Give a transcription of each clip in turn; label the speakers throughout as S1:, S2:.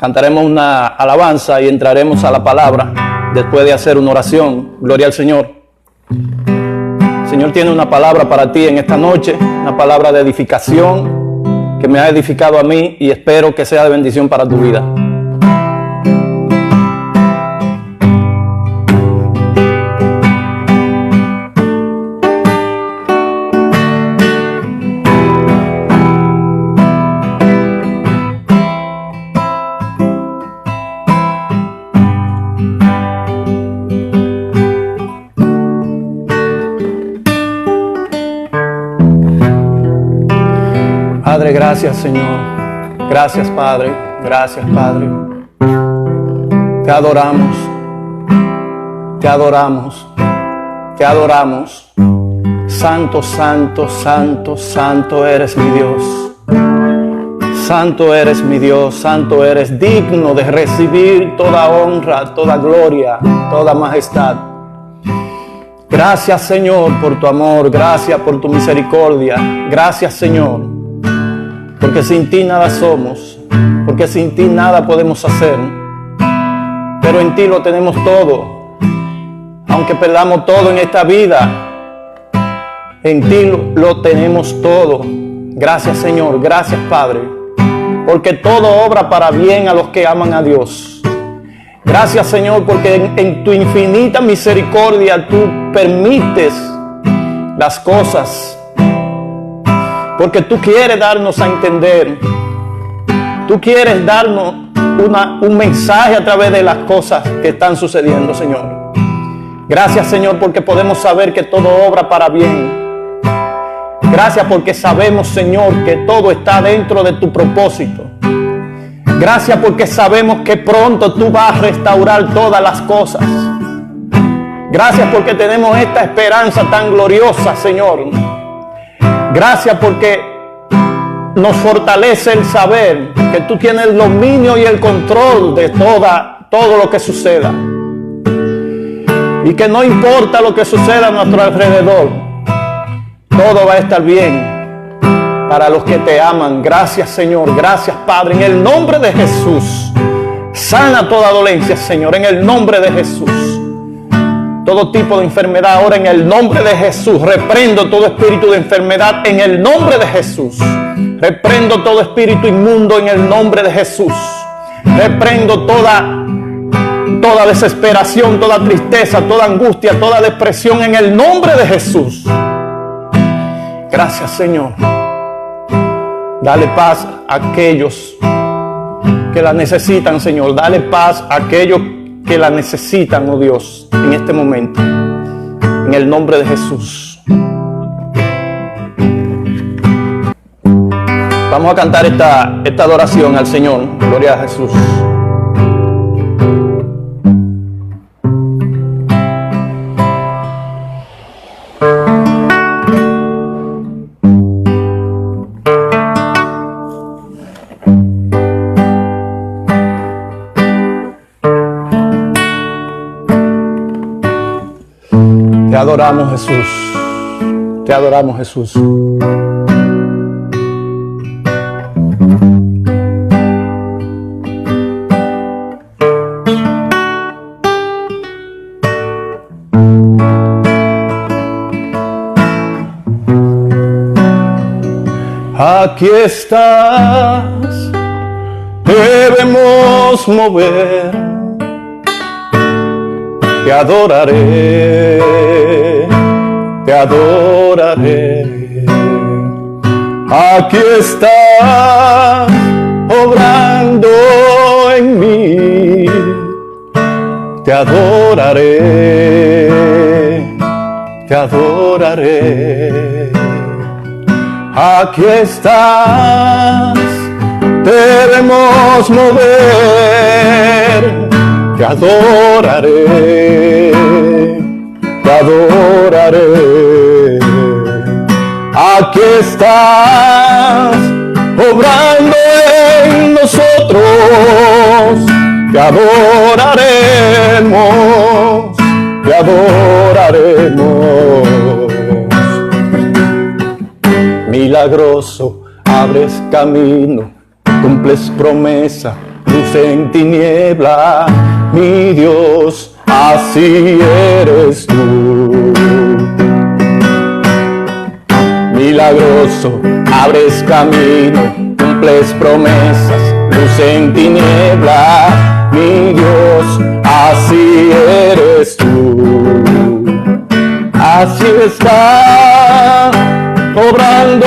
S1: cantaremos una alabanza y entraremos a la palabra después de hacer una oración. Gloria al Señor. El Señor tiene una palabra para ti en esta noche, una palabra de edificación que me ha edificado a mí y espero que sea de bendición para tu vida. Padre, gracias Señor, gracias Padre, gracias Padre. Te adoramos, te adoramos, te adoramos. Santo, santo, santo, santo eres mi Dios. Santo eres mi Dios, santo eres, digno de recibir toda honra, toda gloria, toda majestad. Gracias Señor por tu amor, gracias por tu misericordia, gracias Señor. Porque sin ti nada somos, porque sin ti nada podemos hacer, pero en ti lo tenemos todo. Aunque perdamos todo en esta vida, en ti lo tenemos todo. Gracias Señor, gracias Padre, porque todo obra para bien a los que aman a Dios. Gracias Señor, porque en tu infinita misericordia tú permites las cosas. Porque tú quieres darnos a entender. Tú quieres darnos un mensaje a través de las cosas que están sucediendo, Señor. Gracias, Señor, porque podemos saber que todo obra para bien. Gracias porque sabemos, Señor, que todo está dentro de tu propósito. Gracias porque sabemos que pronto tú vas a restaurar todas las cosas. Gracias porque tenemos esta esperanza tan gloriosa, Señor. Gracias porque nos fortalece el saber que tú tienes el dominio y el control de todo lo que suceda. Y que no importa lo que suceda a nuestro alrededor, todo va a estar bien para los que te aman. Gracias Señor, gracias Padre, en el nombre de Jesús. Sana toda dolencia, Señor, en el nombre de Jesús. Todo tipo de enfermedad ahora en el nombre de Jesús. Reprendo todo espíritu de enfermedad en el nombre de Jesús. Reprendo todo espíritu inmundo en el nombre de Jesús. Reprendo toda desesperación, toda tristeza, toda angustia, toda depresión en el nombre de Jesús. Gracias Señor. Dale paz a aquellos que la necesitan, Señor. Dale paz a aquellos que la necesitan, oh Dios, en este momento, en el nombre de Jesús. Vamos a cantar esta adoración al Señor. Gloria a Jesús. Te adoramos Jesús, te adoramos Jesús. Aquí estás, debemos mover. Te adoraré, te adoraré. Aquí estás, obrando en mí. Te adoraré, te adoraré. Aquí estás, debemos mover. Te adoraré, te adoraré. Aquí estás, obrando en nosotros. Te adoraremos, te adoraremos. Milagroso, abres camino, cumples promesa, luz en tiniebla, mi Dios, así eres tú. Milagroso, abres camino, cumples promesas, luz en tiniebla, mi Dios, así eres tú. Así está obrando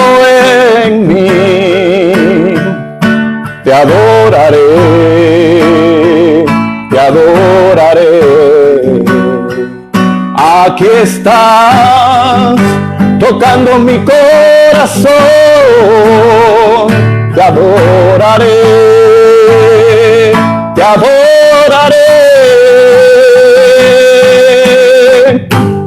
S1: en mí. Te adoraré, te adoraré. Aquí estás tocando mi corazón. Te adoraré, te adoraré.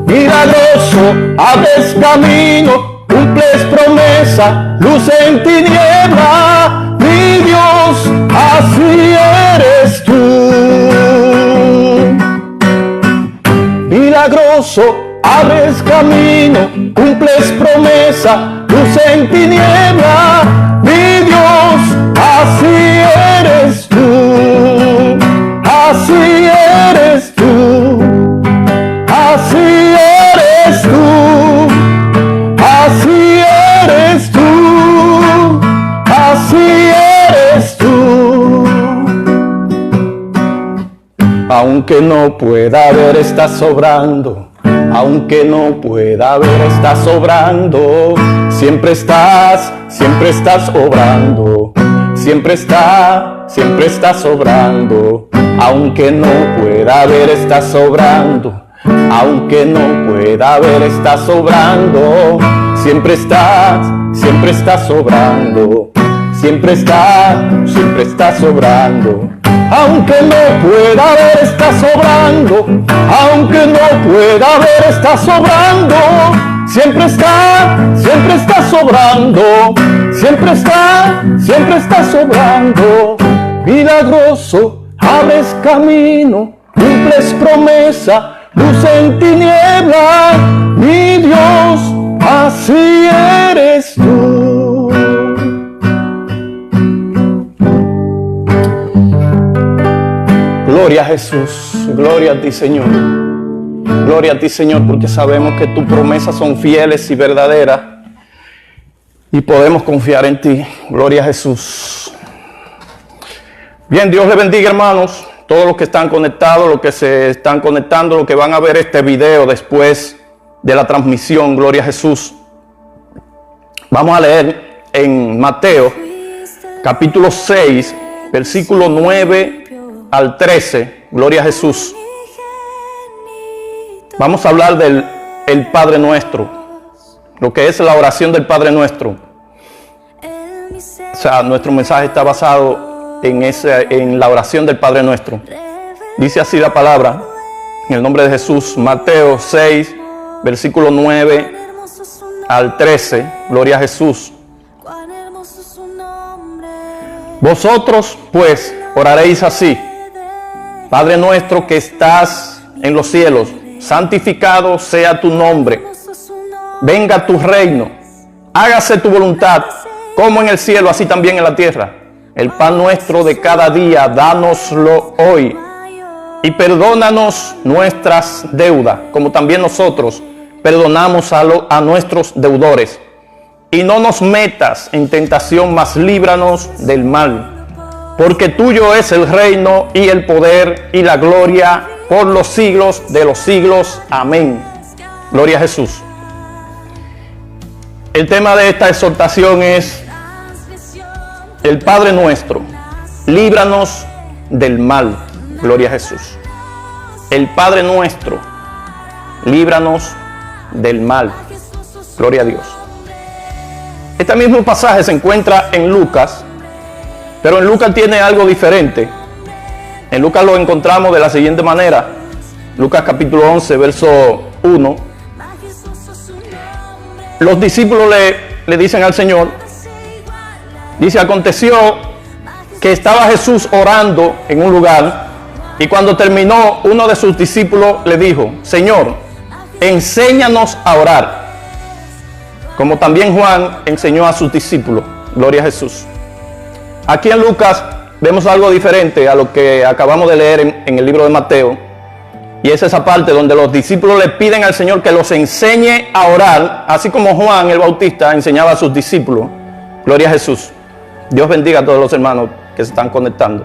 S1: Milagroso, abres camino, cumples promesa, luz en tiniebla, mi Dios, así eres tú. Milagroso, abres camino, cumples promesa, luz en tiniebla, mi Dios, así eres tú, así eres tú, así eres tú, así eres tú, así eres tú. Aunque no pueda ver, estás sobrando. Aunque no pueda ver, estás obrando. Siempre estás obrando. Siempre estás obrando. Aunque no pueda ver, estás obrando. Aunque no pueda ver, estás obrando. Siempre estás obrando. Siempre estás obrando. Aunque no pueda ver, estás obrando. Aunque no pueda ver, estás obrando. Siempre estás obrando. Siempre estás obrando. Milagroso, abres camino, cumples promesa, luz en tiniebla, mi Dios, así eres tú. Gloria a Jesús, gloria a ti, Señor. Gloria a ti, Señor, porque sabemos que tus promesas son fieles y verdaderas y podemos confiar en ti. Gloria a Jesús. Bien, Dios les bendiga, hermanos, todos los que están conectados, los que se están conectando, los que van a ver este video después de la transmisión. Gloria a Jesús. Vamos a leer en Mateo, capítulo 6, versículo 9 al 13. Gloria a Jesús. Vamos a hablar del Padre Nuestro, lo que es la oración del Padre Nuestro. O sea, nuestro mensaje está basado en la oración del Padre Nuestro. Dice así la palabra, en el nombre de Jesús, Mateo 6, versículo 9 al 13. Gloria a Jesús. Vosotros, pues, oraréis así: Padre nuestro que estás en los cielos, santificado sea tu nombre. Venga tu reino. Hágase tu voluntad, como en el cielo, así también en la tierra. El pan nuestro de cada día, dánoslo hoy. Y perdónanos nuestras deudas, como también nosotros perdonamos a nuestros deudores. Y no nos metas en tentación, mas líbranos del mal. Porque tuyo es el reino y el poder y la gloria por los siglos de los siglos. Amén. Gloria a Jesús. El tema de esta exhortación es el Padre Nuestro. Líbranos del mal. Gloria a Jesús. El Padre Nuestro. Líbranos del mal. Gloria a Dios. Este mismo pasaje se encuentra en Lucas. Pero en Lucas tiene algo diferente. En Lucas lo encontramos de la siguiente manera. Lucas capítulo 11, verso 1. Los discípulos le dicen al Señor, dice, aconteció que estaba Jesús orando en un lugar, y cuando terminó, uno de sus discípulos le dijo, Señor, enséñanos a orar, como también Juan enseñó a sus discípulos. Gloria a Jesús. Aquí en Lucas vemos algo diferente a lo que acabamos de leer en el libro de Mateo. Y es esa parte donde los discípulos le piden al Señor que los enseñe a orar, así como Juan el Bautista enseñaba a sus discípulos. Gloria a Jesús. Dios bendiga a todos los hermanos que se están conectando.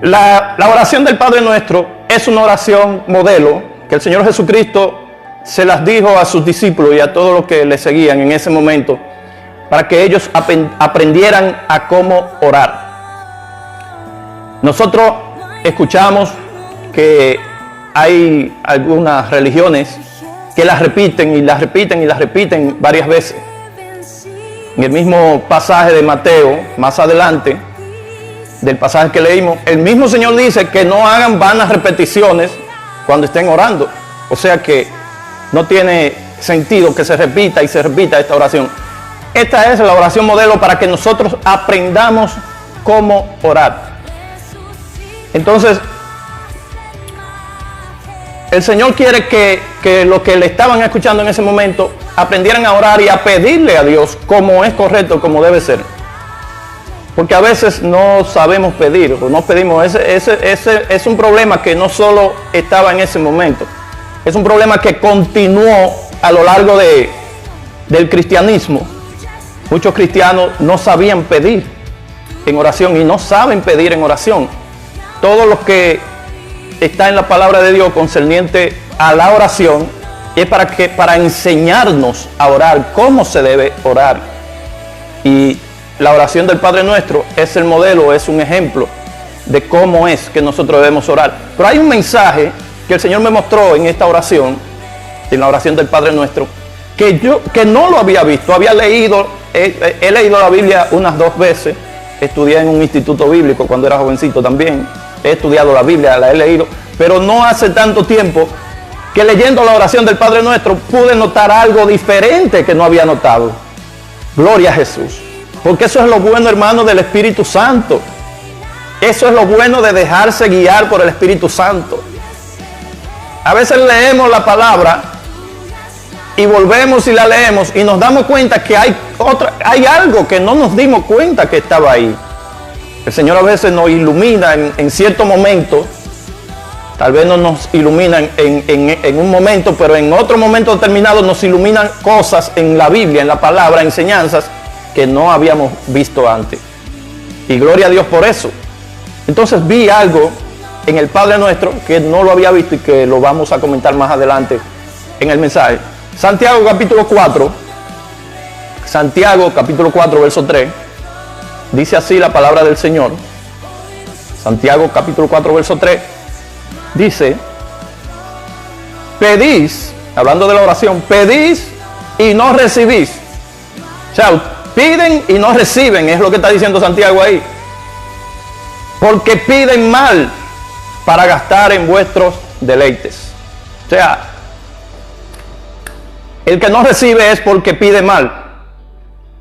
S1: La oración del Padre Nuestro es una oración modelo que el Señor Jesucristo se las dijo a sus discípulos y a todos los que le seguían en ese momento, para que ellos aprendieran a cómo orar. Nosotros escuchamos que hay algunas religiones que las repiten y las repiten y las repiten varias veces. En el mismo pasaje de Mateo, más adelante, del pasaje que leímos, el mismo Señor dice que no hagan vanas repeticiones cuando estén orando. O sea que no tiene sentido que se repita y se repita esta oración. Esta es la oración modelo para que nosotros aprendamos cómo orar. Entonces, el Señor quiere que los que le estaban escuchando en ese momento aprendieran a orar y a pedirle a Dios como es correcto, como debe ser. Porque a veces no sabemos pedir o no pedimos. Ese es un problema que no solo estaba en ese momento. Es un problema que continuó a lo largo del cristianismo. Muchos cristianos no sabían pedir en oración y no saben pedir en oración. Todo lo que está en la palabra de Dios concerniente a la oración es para enseñarnos a orar, cómo se debe orar. Y la oración del Padre Nuestro es el modelo, es un ejemplo de cómo es que nosotros debemos orar. Pero hay un mensaje que el Señor me mostró en esta oración, en la oración del Padre Nuestro, que no lo había visto. Había leído, he leído la Biblia unas 2 veces, estudié en un instituto bíblico cuando era jovencito también. He estudiado la Biblia, la he leído, pero no hace tanto tiempo que leyendo la oración del Padre Nuestro pude notar algo diferente que no había notado. Gloria a Jesús. Porque eso es lo bueno, hermano, del Espíritu Santo. Eso es lo bueno de dejarse guiar por el Espíritu Santo. A veces leemos la palabra y volvemos y la leemos y nos damos cuenta que hay algo que no nos dimos cuenta que estaba ahí. El Señor a veces nos ilumina en cierto momento, tal vez no nos ilumina en un momento, pero en otro momento determinado nos iluminan cosas en la Biblia, en la palabra, enseñanzas que no habíamos visto antes. Y gloria a Dios por eso. Entonces vi algo en el Padre Nuestro que no lo había visto y que lo vamos a comentar más adelante en el mensaje. Santiago capítulo 4, verso 3. Dice así la palabra del Señor. Santiago capítulo 4 verso 3. Dice: pedís, hablando de la oración, pedís y no recibís. O sea, piden y no reciben, es lo que está diciendo Santiago ahí. Porque piden mal para gastar en vuestros deleites. O sea, el que no recibe es porque pide mal.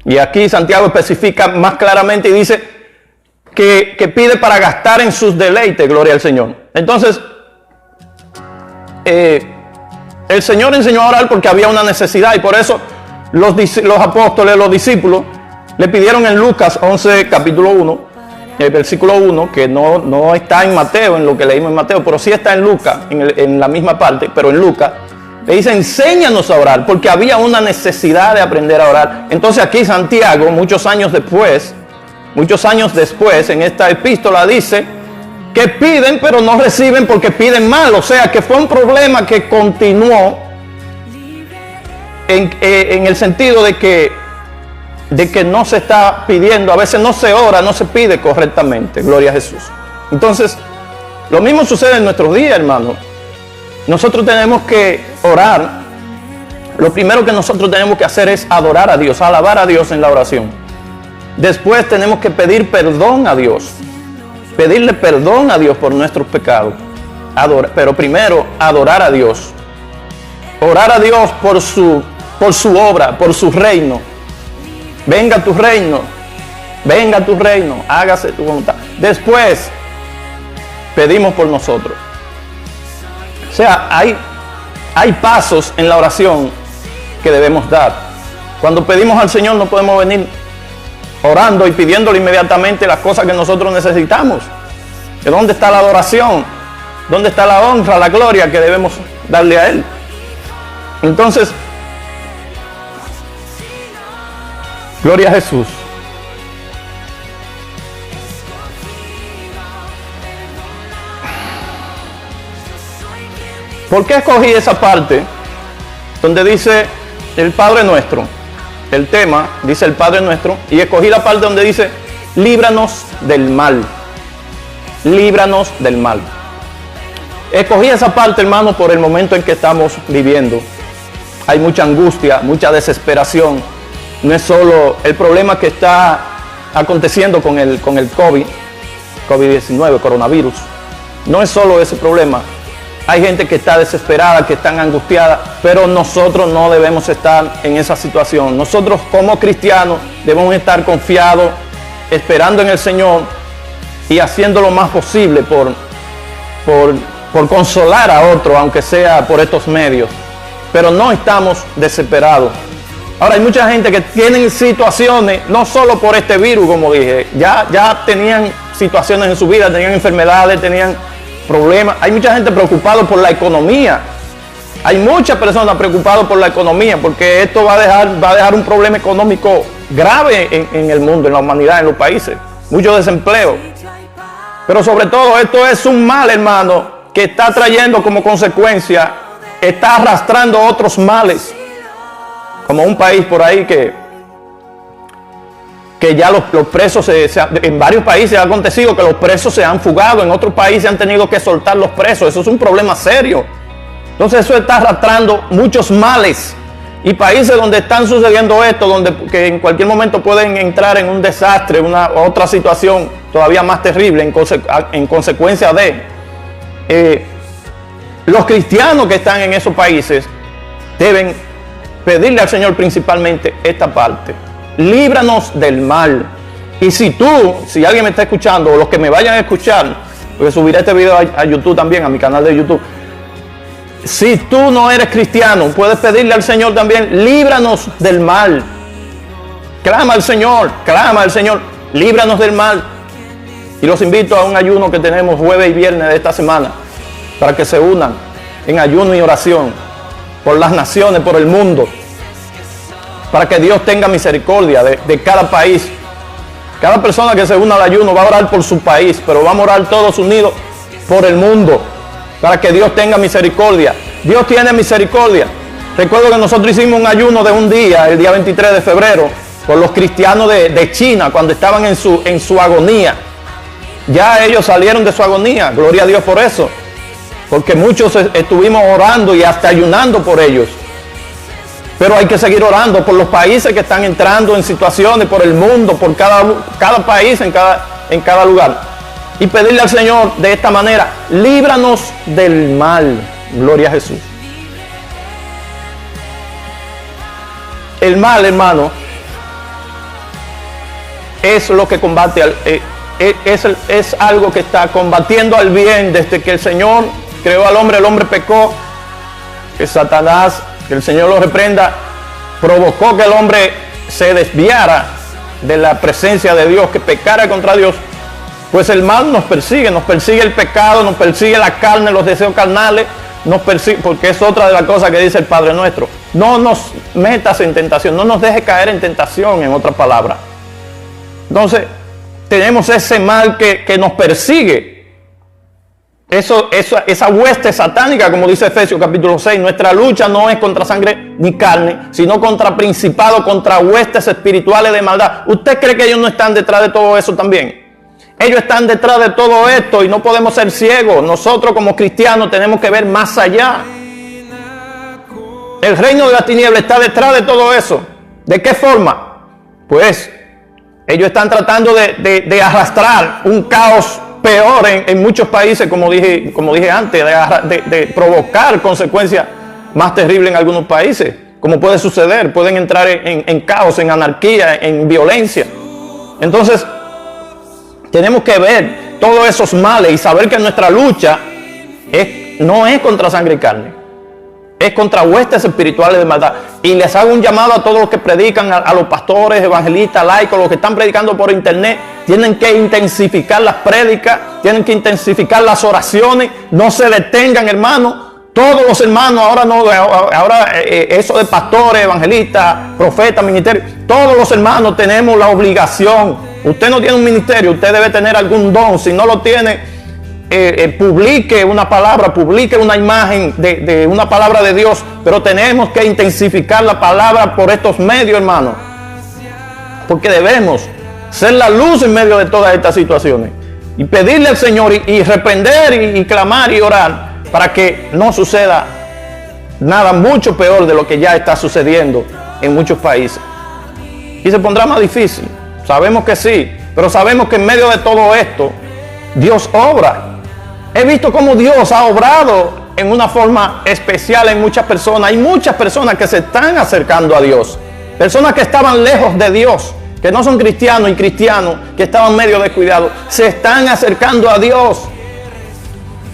S1: Y aquí Santiago especifica más claramente y dice que pide para gastar en sus deleites, gloria al Señor. Entonces, el Señor enseñó a orar porque había una necesidad y por eso los apóstoles, los discípulos, le pidieron en Lucas 11, capítulo 1, el versículo 1, que no está en Mateo, en lo que leímos en Mateo, pero sí está en Lucas, en la misma parte, pero en Lucas. Le dice: enséñanos a orar, porque había una necesidad de aprender a orar. Entonces aquí Santiago, muchos años después, en esta epístola dice que piden pero no reciben porque piden mal. O sea que fue un problema que continuó en el sentido de que no se está pidiendo, a veces no se ora, no se pide correctamente. Gloria a Jesús. Entonces, lo mismo sucede en nuestros días, hermanos. Nosotros tenemos que orar. Lo primero que nosotros tenemos que hacer es adorar a Dios, alabar a Dios en la oración. Después tenemos que pedir perdón a Dios. Pedirle perdón a Dios por nuestros pecados. Pero primero, adorar a Dios. Orar a Dios por su obra, por su reino. Venga tu reino, hágase tu voluntad. Después, pedimos por nosotros. O sea, hay pasos en la oración que debemos dar. Cuando pedimos al Señor no podemos venir orando y pidiéndole inmediatamente las cosas que nosotros necesitamos. ¿De dónde está la adoración? ¿Dónde está la honra, la gloria que debemos darle a Él? Entonces, gloria a Jesús. ¿Por qué escogí esa parte donde dice el Padre Nuestro? El tema dice el Padre Nuestro, y escogí la parte donde dice líbranos del mal. Líbranos del mal. Escogí esa parte, hermano, por el momento en que estamos viviendo. Hay mucha angustia, mucha desesperación. No es solo el problema que está aconteciendo con el COVID-19, coronavirus. No es solo ese problema. Hay gente que está desesperada, que está angustiada, pero nosotros no debemos estar en esa situación. Nosotros como cristianos debemos estar confiados, esperando en el Señor y haciendo lo más posible por consolar a otro, aunque sea por estos medios. Pero no estamos desesperados. Ahora hay mucha gente que tiene situaciones, no solo por este virus, como dije, ya tenían situaciones en su vida, tenían enfermedades, tenían problemas. Hay mucha gente preocupada por la economía. Hay muchas personas preocupadas por la economía, porque esto va a dejar un problema económico grave en el mundo, en la humanidad, en los países. Mucho desempleo. Pero sobre todo esto es un mal, hermano, que está trayendo como consecuencia, está arrastrando otros males. Como un país por ahí que ya los presos, en varios países ha acontecido que los presos se han fugado, en otros países han tenido que soltar los presos. Eso es un problema serio. Entonces eso está arrastrando muchos males. Y países donde están sucediendo esto, que en cualquier momento pueden entrar en un desastre, otra situación todavía más terrible en consecuencia de los cristianos que están en esos países deben pedirle al Señor principalmente esta parte: líbranos del mal. Y si alguien me está escuchando, o los que me vayan a escuchar, porque subiré este video a YouTube también, a mi canal de YouTube. Si tú no eres cristiano, puedes pedirle al Señor también: líbranos del mal. Clama al Señor, líbranos del mal. Y los invito a un ayuno que tenemos jueves y viernes de esta semana, para que se unan en ayuno y oración por las naciones, por el mundo, para que Dios tenga misericordia de cada país. Cada persona que se una al ayuno va a orar por su país, pero vamos a orar todos unidos por el mundo, para que Dios tenga misericordia. Dios tiene misericordia. Recuerdo que nosotros hicimos un ayuno de un día, el día 23 de febrero, por los cristianos de China, cuando estaban en su agonía. Ya ellos salieron de su agonía, gloria a Dios por eso, porque muchos estuvimos orando y hasta ayunando por ellos. Pero hay que seguir orando por los países que están entrando en situaciones, por el mundo, por cada país, en cada lugar. Y pedirle al Señor de esta manera: líbranos del mal. Gloria a Jesús. El mal, hermano, es lo que combate, es algo que está combatiendo al bien. Desde que el Señor creó al hombre, el hombre pecó, que Satanás, que el Señor lo reprenda, provocó que el hombre se desviara de la presencia de Dios, que pecara contra Dios. Pues el mal nos persigue el pecado, nos persigue la carne, los deseos carnales, nos persigue, porque es otra de las cosas que dice el Padre Nuestro: no nos metas en tentación, no nos dejes caer en tentación, en otras palabras. Entonces, tenemos ese mal que nos persigue. Esa hueste satánica, como dice Efesios capítulo 6, nuestra lucha no es contra sangre ni carne, sino contra principados, contra huestes espirituales de maldad. ¿Usted cree que ellos no están detrás de todo eso también? Ellos están detrás de todo esto y no podemos ser ciegos. Nosotros como cristianos tenemos que ver más allá. El reino de la tiniebla está detrás de todo eso. ¿De qué forma? Pues ellos están tratando de arrastrar un caos peor en muchos países, como dije antes, de provocar consecuencias más terribles en algunos países. Como puede suceder, pueden entrar en caos, en anarquía, en violencia. Entonces, tenemos que ver todos esos males y saber que nuestra lucha no es contra sangre y carne. Es contra huestes espirituales de maldad. Y les hago un llamado a todos los que predican, a los pastores, evangelistas, laicos, los que están predicando por internet. Tienen que intensificar las prédicas, tienen que intensificar las oraciones. No se detengan, hermanos. Todos los hermanos, ahora eso de pastores, evangelistas, profetas, ministerios, todos los hermanos tenemos la obligación. Usted no tiene un ministerio, usted debe tener algún don. Si no lo tiene, publique una palabra, publique una imagen de una palabra de Dios, pero tenemos que intensificar la palabra por estos medios, hermanos, porque debemos ser la luz en medio de todas estas situaciones y pedirle al Señor y reprender y clamar y orar para que no suceda nada mucho peor de lo que ya está sucediendo en muchos países. Y se pondrá más difícil, sabemos que sí, pero sabemos que en medio de todo esto Dios obra. He visto cómo Dios ha obrado en una forma especial en muchas personas. Hay muchas personas que se están acercando a Dios. Personas que estaban lejos de Dios, que no son cristianos y cristianos, que estaban medio descuidados, se están acercando a Dios.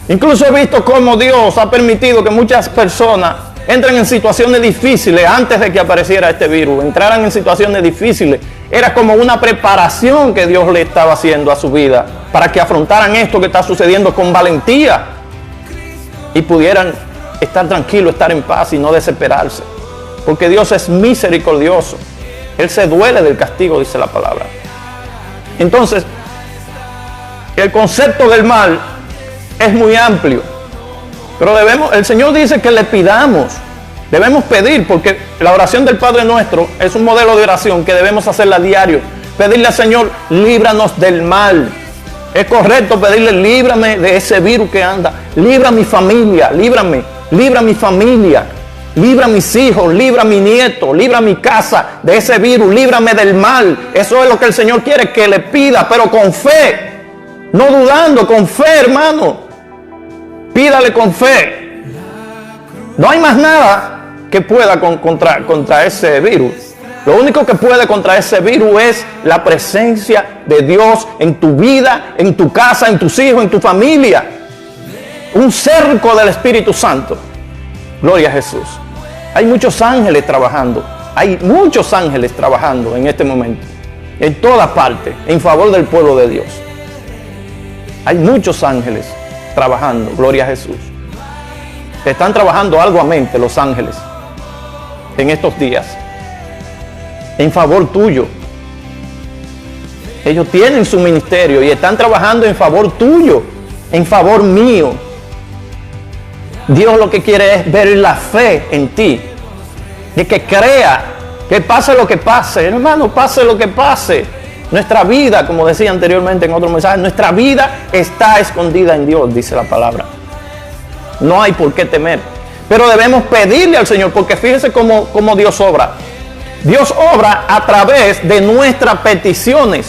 S1: Incluso he visto cómo Dios ha permitido que muchas personas entren en situaciones difíciles antes de que apareciera este virus. Entraran en situaciones difíciles. Era como una preparación que Dios le estaba haciendo a su vida para que afrontaran esto que está sucediendo con valentía y pudieran estar tranquilos, estar en paz y no desesperarse. Porque Dios es misericordioso. Él se duele del castigo, dice la palabra. Entonces, el concepto del mal es muy amplio, pero el Señor dice que le pidamos, debemos pedir, porque la oración del Padre Nuestro es un modelo de oración que debemos hacerla a diario. Pedirle al Señor, líbranos del mal. Es correcto pedirle, líbrame de ese virus que anda, libra a mi familia, líbrame, libra a mi familia, libra a mis hijos, libra a mi nieto, libra a mi casa de ese virus, líbrame del mal. Eso es lo que el Señor quiere que le pida, pero con fe, no dudando, con fe, hermano. Pídale con fe. No hay más nada que pueda contra ese virus. Lo único que puede contra ese virus es la presencia de Dios en tu vida, en tu casa, en tus hijos, en tu familia. Un cerco del Espíritu Santo. Gloria a Jesús. Hay muchos ángeles trabajando. Hay muchos ángeles trabajando en este momento. En todas partes, en favor del pueblo de Dios. Hay muchos ángeles trabajando, gloria a Jesús. Están trabajando arduamente los ángeles en estos días en favor tuyo. Ellos tienen su ministerio y están trabajando en favor tuyo, en favor mío. Dios lo que quiere es ver la fe en ti, de que crea, que pase lo que pase, hermano, pase lo que pase. Nuestra vida, como decía anteriormente en otro mensaje, nuestra vida está escondida en Dios, dice la palabra. No hay por qué temer. Pero debemos pedirle al Señor, porque fíjese cómo Dios obra. Dios obra a través de nuestras peticiones.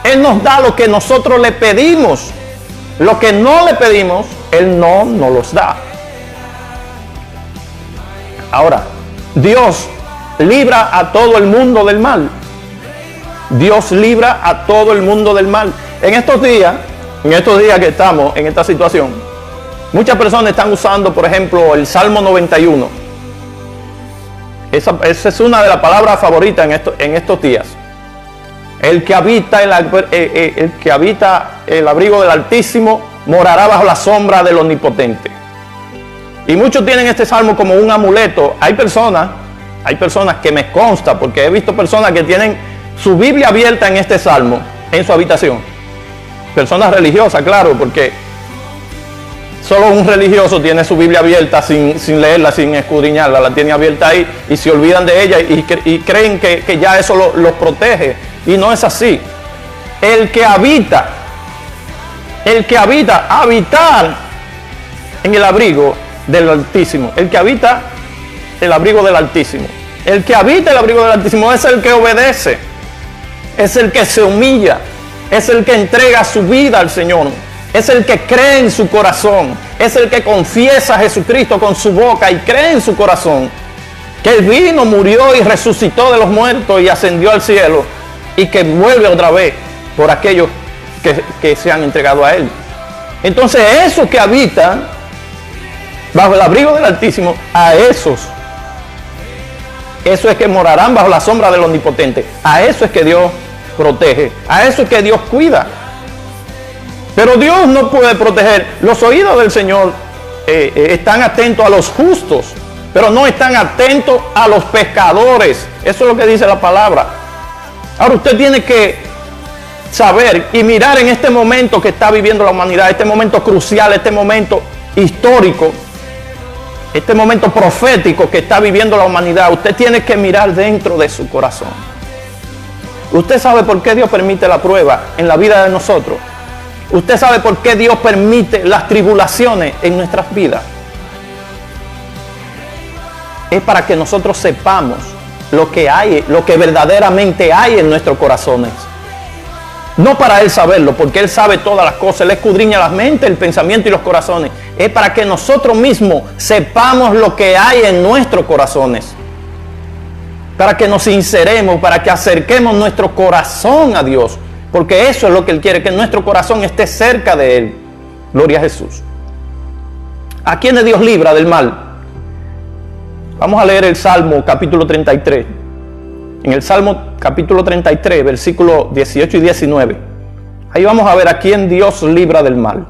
S1: Él nos da lo que nosotros le pedimos. Lo que no le pedimos, Él no nos los da. Ahora, Dios libra a todo el mundo del mal. Dios libra a todo el mundo del mal. En estos días que estamos en esta situación, muchas personas están usando, por ejemplo, el Salmo 91. Esa es una de las palabras favoritas en estos días. El que habita el abrigo del Altísimo morará bajo la sombra del Omnipotente. Y muchos tienen este salmo como un amuleto. Hay personas que me consta, porque he visto personas que tienen su Biblia abierta en este salmo, en su habitación. Personas religiosas, claro, porque solo un religioso tiene su Biblia abierta sin leerla, sin escudriñarla. La tiene abierta ahí y se olvidan de ella y creen que ya eso los protege. Y no es así. El que habita, habitar en el abrigo del Altísimo. El que habita el abrigo del Altísimo. El que habita el abrigo del Altísimo es el que obedece. Es el que se humilla, es el que entrega su vida al Señor, es el que cree en su corazón, es el que confiesa a Jesucristo con su boca y cree en su corazón que Él vino, murió y resucitó de los muertos y ascendió al cielo y que vuelve otra vez por aquellos que se han entregado a Él. Entonces esos que habitan bajo el abrigo del Altísimo, a esos. Eso es que morarán bajo la sombra del Omnipotente. A eso es que Dios protege. A eso es que Dios cuida. Pero Dios no puede proteger. Los oídos del Señor están atentos a los justos, pero no están atentos a los pecadores. Eso es lo que dice la palabra. Ahora usted tiene que saber y mirar en este momento que está viviendo la humanidad, este momento crucial, este momento histórico, este momento profético que está viviendo la humanidad. Usted tiene que mirar dentro de su corazón. Usted sabe por qué Dios permite la prueba en la vida de nosotros. Usted sabe por qué Dios permite las tribulaciones en nuestras vidas. Es para que nosotros sepamos lo que hay, lo que verdaderamente hay en nuestros corazones. No para Él saberlo, porque Él sabe todas las cosas. Él escudriña las mentes, el pensamiento y los corazones. Es para que nosotros mismos sepamos lo que hay en nuestros corazones. Para que nos sinceremos, para que acerquemos nuestro corazón a Dios. Porque eso es lo que Él quiere, que nuestro corazón esté cerca de Él. Gloria a Jesús. ¿A quiénes Dios libra del mal? Vamos a leer el Salmo capítulo 33. En el Salmo capítulo 33, versículos 18 y 19. Ahí vamos a ver a quién Dios libra del mal.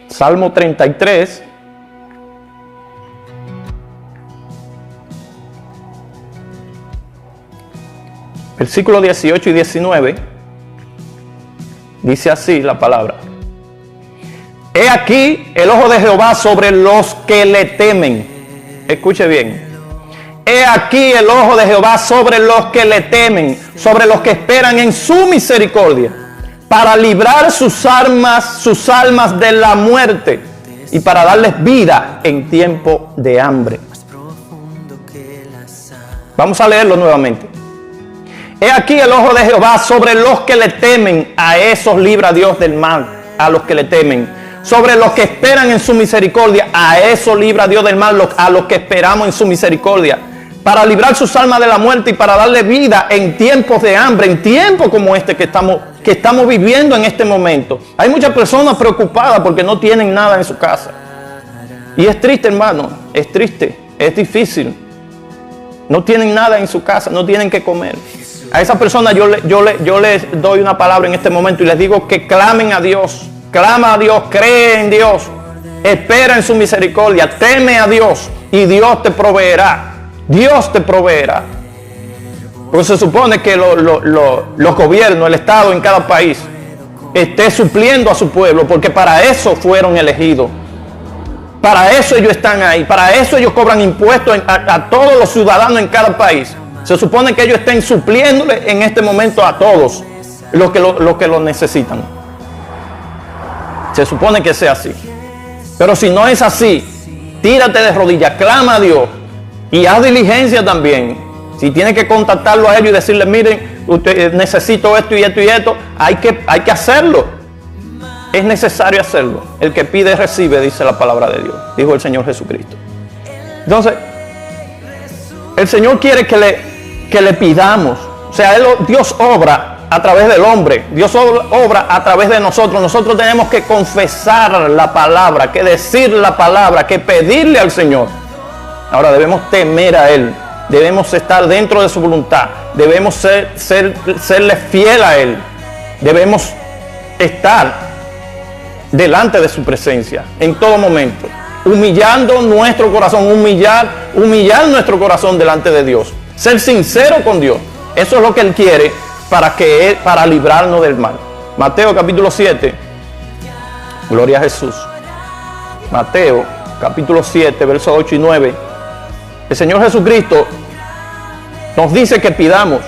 S1: Salmo 33. Versículos 18 y 19. Dice así la palabra. He aquí el ojo de Jehová sobre los que le temen. Escuche bien. He aquí el ojo de Jehová sobre los que le temen, sobre los que esperan en su misericordia, para librar sus almas de la muerte y para darles vida en tiempo de hambre. Vamos a leerlo nuevamente. He aquí el ojo de Jehová sobre los que le temen, a esos libra Dios del mal, a los que le temen. Sobre los que esperan en su misericordia, a eso libra Dios del mal, a los que esperamos en su misericordia. Para librar sus almas de la muerte y para darle vida en tiempos de hambre, en tiempos como este que estamos viviendo en este momento. Hay muchas personas preocupadas porque no tienen nada en su casa. Y es triste, hermano, es triste, es difícil. No tienen nada en su casa, no tienen que comer. A esas personas yo les doy una palabra en este momento y les digo que clamen a Dios. Clama a Dios, cree en Dios, espera en su misericordia, teme a Dios y Dios te proveerá. Dios te proveerá. Porque se supone que los gobiernos, el Estado en cada país, esté supliendo a su pueblo, porque para eso fueron elegidos. Para eso ellos están ahí, para eso ellos cobran impuestos a todos los ciudadanos en cada país. Se supone que ellos estén supliéndole en este momento a todos los que lo necesitan. Se supone que sea así. Pero si no es así, tírate de rodillas, clama a Dios y haz diligencia también. Si tienes que contactarlo a ellos y decirle, miren, necesito esto y esto y esto, hay que hacerlo. Es necesario hacerlo. El que pide recibe, dice la palabra de Dios, dijo el Señor Jesucristo. Entonces, el Señor quiere que le pidamos. O sea, Dios obra a través del hombre. Dios obra a través de nosotros. Nosotros tenemos que confesar la palabra, que decir la palabra, que pedirle al Señor. Ahora debemos temer a Él. Debemos estar dentro de su voluntad. Debemos serle fiel a Él. Debemos estar delante de su presencia en todo momento. Humillando nuestro corazón. Humillar nuestro corazón delante de Dios. Ser sincero con Dios. Eso es lo que Él quiere para librarnos del mal. Mateo capítulo 7. Gloria a Jesús. Mateo capítulo 7, versos 8 y 9. El Señor Jesucristo nos dice que pidamos.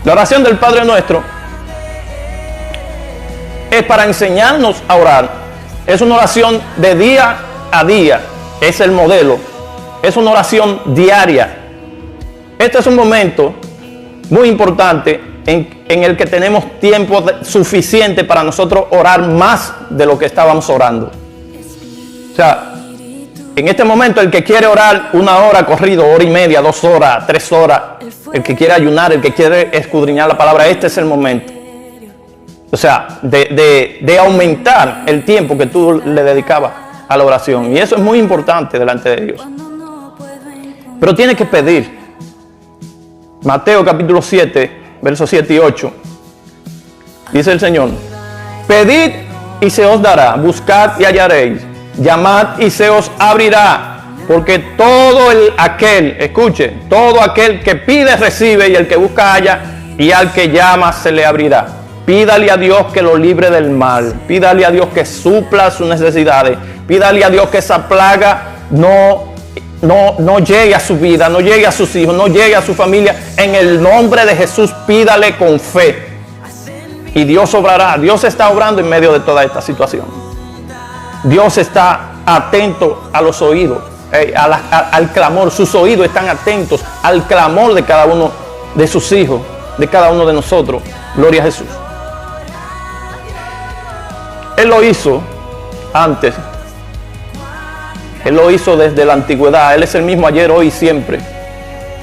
S1: La oración del Padre Nuestro es para enseñarnos a orar. Es una oración de día a día. Es el modelo. Es una oración diaria. Este es un momento muy importante en el que tenemos tiempo suficiente para nosotros orar más de lo que estábamos orando. O sea, en este momento el que quiere orar 1 hora corrido, 1 hora y media, 2 horas, 3 horas, el que quiere ayunar, el que quiere escudriñar la palabra, este es el momento. O sea, de aumentar el tiempo que tú le dedicabas a la oración. Y eso es muy importante delante de Dios. Pero tienes que pedir. Mateo capítulo 7, versos 7 y 8. Dice el Señor: pedid y se os dará, buscad y hallaréis, llamad y se os abrirá. Porque todo aquel que pide recibe, y el que busca halla, y al que llama se le abrirá. Pídale a Dios que lo libre del mal. Pídale a Dios que supla sus necesidades. Pídale a Dios que esa plaga no llegue a su vida, no llegue a sus hijos, no llegue a su familia. En el nombre de Jesús, pídale con fe. Y Dios obrará. Dios está obrando en medio de toda esta situación. Dios está atento a los oídos, al clamor. Sus oídos están atentos al clamor de cada uno de sus hijos, de cada uno de nosotros. Gloria a Jesús. Él lo hizo antes. Él lo hizo desde la antigüedad. Él es el mismo ayer, hoy y siempre.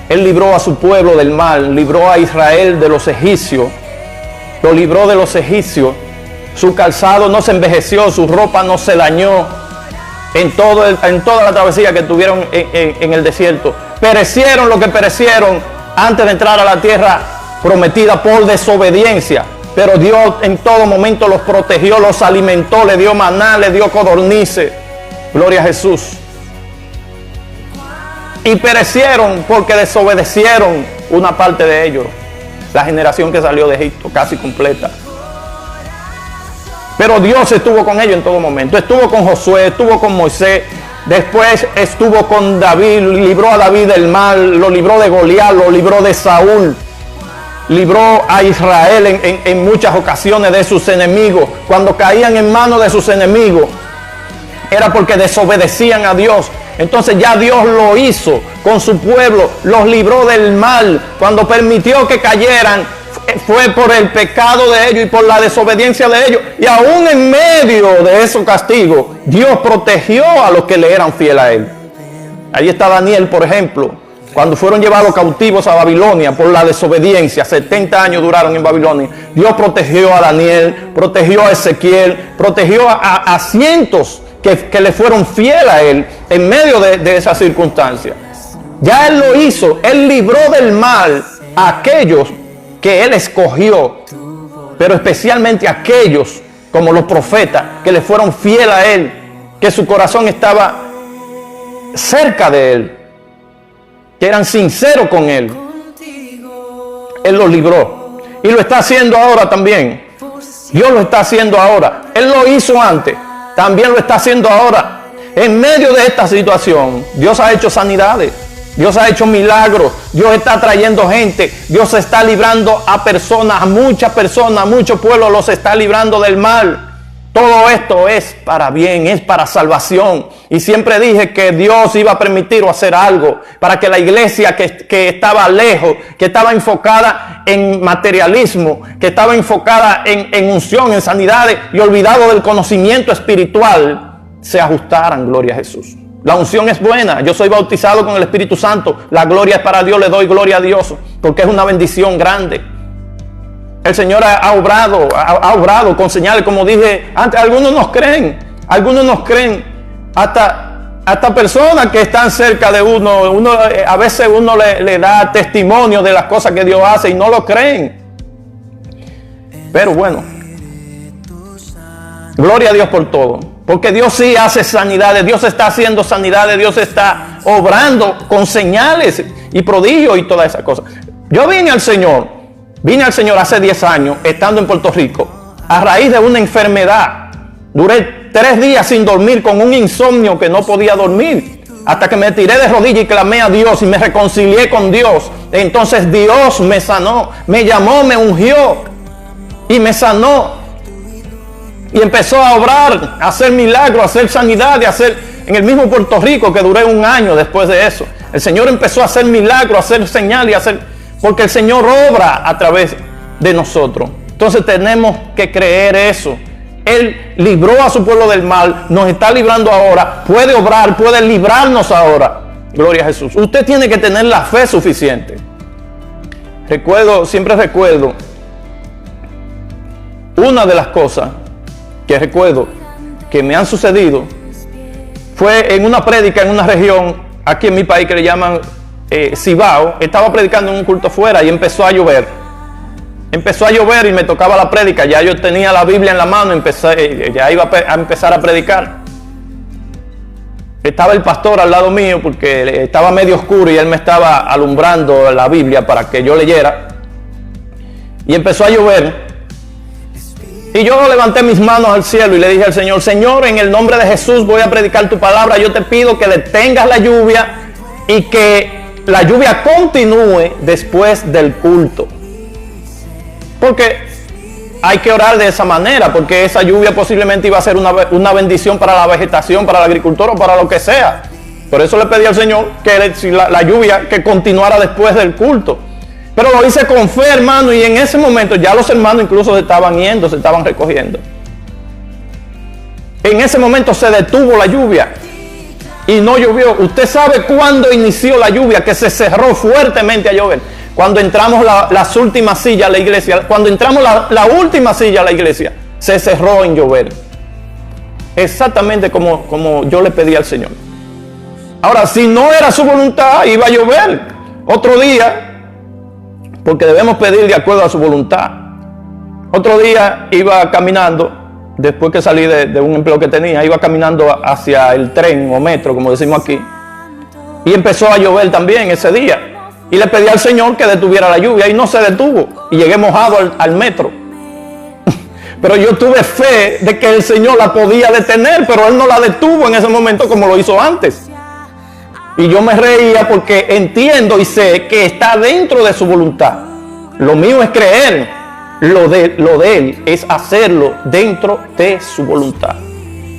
S1: Él libró a su pueblo del mal. Libró a Israel de los egipcios. Lo libró de los egipcios. Su calzado no se envejeció. Su ropa no se dañó. En toda la travesía que tuvieron en el desierto. Perecieron lo que perecieron antes de entrar a la tierra prometida por desobediencia. Pero Dios en todo momento los protegió, los alimentó, le dio maná, le dio codornices. Gloria a Jesús. Y perecieron porque desobedecieron una parte de ellos. La generación que salió de Egipto, casi completa. Pero Dios estuvo con ellos en todo momento. Estuvo con Josué, estuvo con Moisés. Después estuvo con David, libró a David del mal, lo libró de Goliat, lo libró de Saúl. Libró a Israel en muchas ocasiones de sus enemigos. Cuando caían en manos de sus enemigos, era porque desobedecían a Dios. Entonces ya Dios lo hizo con su pueblo, los libró del mal. Cuando permitió que cayeran, fue por el pecado de ellos y por la desobediencia de ellos. Y aún en medio de esos castigos, Dios protegió a los que le eran fieles a Él. Ahí está Daniel, por ejemplo. Cuando fueron llevados cautivos a Babilonia por la desobediencia, 70 años duraron en Babilonia. Dios protegió a Daniel, protegió a Ezequiel, protegió a cientos que le fueron fieles a Él en medio de esas circunstancias. Ya Él lo hizo. Él libró del mal a aquellos que Él escogió, pero especialmente a aquellos como los profetas que le fueron fieles a Él, que su corazón estaba cerca de Él, que eran sinceros con Él. Él los libró. Y lo está haciendo ahora también. Dios lo está haciendo ahora. Él lo hizo antes. También lo está haciendo ahora. En medio de esta situación, Dios ha hecho sanidades. Dios ha hecho milagros. Dios está trayendo gente. Dios está librando a personas, a muchas personas, a muchos pueblos los está librando del mal. Todo esto es para bien, es para salvación. Y siempre dije que Dios iba a permitir o hacer algo para que la iglesia que estaba lejos, que estaba enfocada en materialismo, que estaba enfocada en unción, en sanidades y olvidado del conocimiento espiritual, se ajustaran. Gloria a Jesús. La unción es buena. Yo soy bautizado con el Espíritu Santo. La gloria es para Dios. Le doy gloria a Dios porque es una bendición grande. El Señor ha obrado con señales, como dije antes. Algunos nos creen, hasta personas que están cerca de uno. A veces uno le da testimonio de las cosas que Dios hace y no lo creen. Pero bueno, gloria a Dios por todo, porque Dios sí hace sanidades. Dios está haciendo sanidades. Dios está obrando con señales y prodigios y todas esas cosas. Yo vine al Señor hace 10 años, estando en Puerto Rico, a raíz de una enfermedad. Duré 3 días sin dormir, con un insomnio que no podía dormir, hasta que me tiré de rodillas y clamé a Dios y me reconcilié con Dios. Entonces Dios me sanó, me llamó, me ungió y me sanó. Y empezó a obrar, a hacer milagros, a hacer sanidad, en el mismo Puerto Rico, que duré 1 año después de eso. El Señor empezó a hacer milagros, a hacer señales, porque el Señor obra a través de nosotros. Entonces tenemos que creer eso. Él libró a su pueblo del mal, nos está librando ahora, puede obrar, puede librarnos ahora. Gloria a Jesús. Usted tiene que tener la fe suficiente. Siempre recuerdo una de las cosas que recuerdo que me han sucedido fue en una prédica en una región aquí en mi país que le llaman Cibao. Estaba predicando en un culto fuera y empezó a llover. Empezó a llover y me tocaba la prédica. Ya yo tenía la Biblia en la mano, ya iba a empezar a predicar. Estaba el pastor al lado mío porque estaba medio oscuro y él me estaba alumbrando la Biblia para que yo leyera. Y empezó a llover. Y yo levanté mis manos al cielo y le dije al Señor: Señor, en el nombre de Jesús voy a predicar tu palabra. Yo te pido que detengas la lluvia y que la lluvia continúe después del culto. Porque hay que orar de esa manera, porque esa lluvia posiblemente iba a ser una bendición para la vegetación, para la agricultura o para lo que sea. Por eso le pedí al Señor que la lluvia que continuara después del culto. Pero lo hice con fe, hermano, y en ese momento ya los hermanos incluso se estaban yendo, se estaban recogiendo. En ese momento se detuvo la lluvia y no llovió. Usted sabe cuándo inició la lluvia, que se cerró fuertemente a llover. Cuando entramos las últimas sillas a la iglesia, cuando entramos la última silla a la iglesia, se cerró en llover. Exactamente como yo le pedí al Señor. Ahora, si no era su voluntad, iba a llover otro día, porque debemos pedir de acuerdo a su voluntad. Otro día iba caminando, después que salí de un empleo que tenía, iba caminando hacia el tren o metro, como decimos aquí, y empezó a llover también ese día. Y le pedí al Señor que detuviera la lluvia y no se detuvo. Y llegué mojado al metro. Pero yo tuve fe de que el Señor la podía detener, pero Él no la detuvo en ese momento como lo hizo antes. Y yo me reía porque entiendo y sé que está dentro de su voluntad. Lo mío es creer, lo de Él es hacerlo dentro de su voluntad.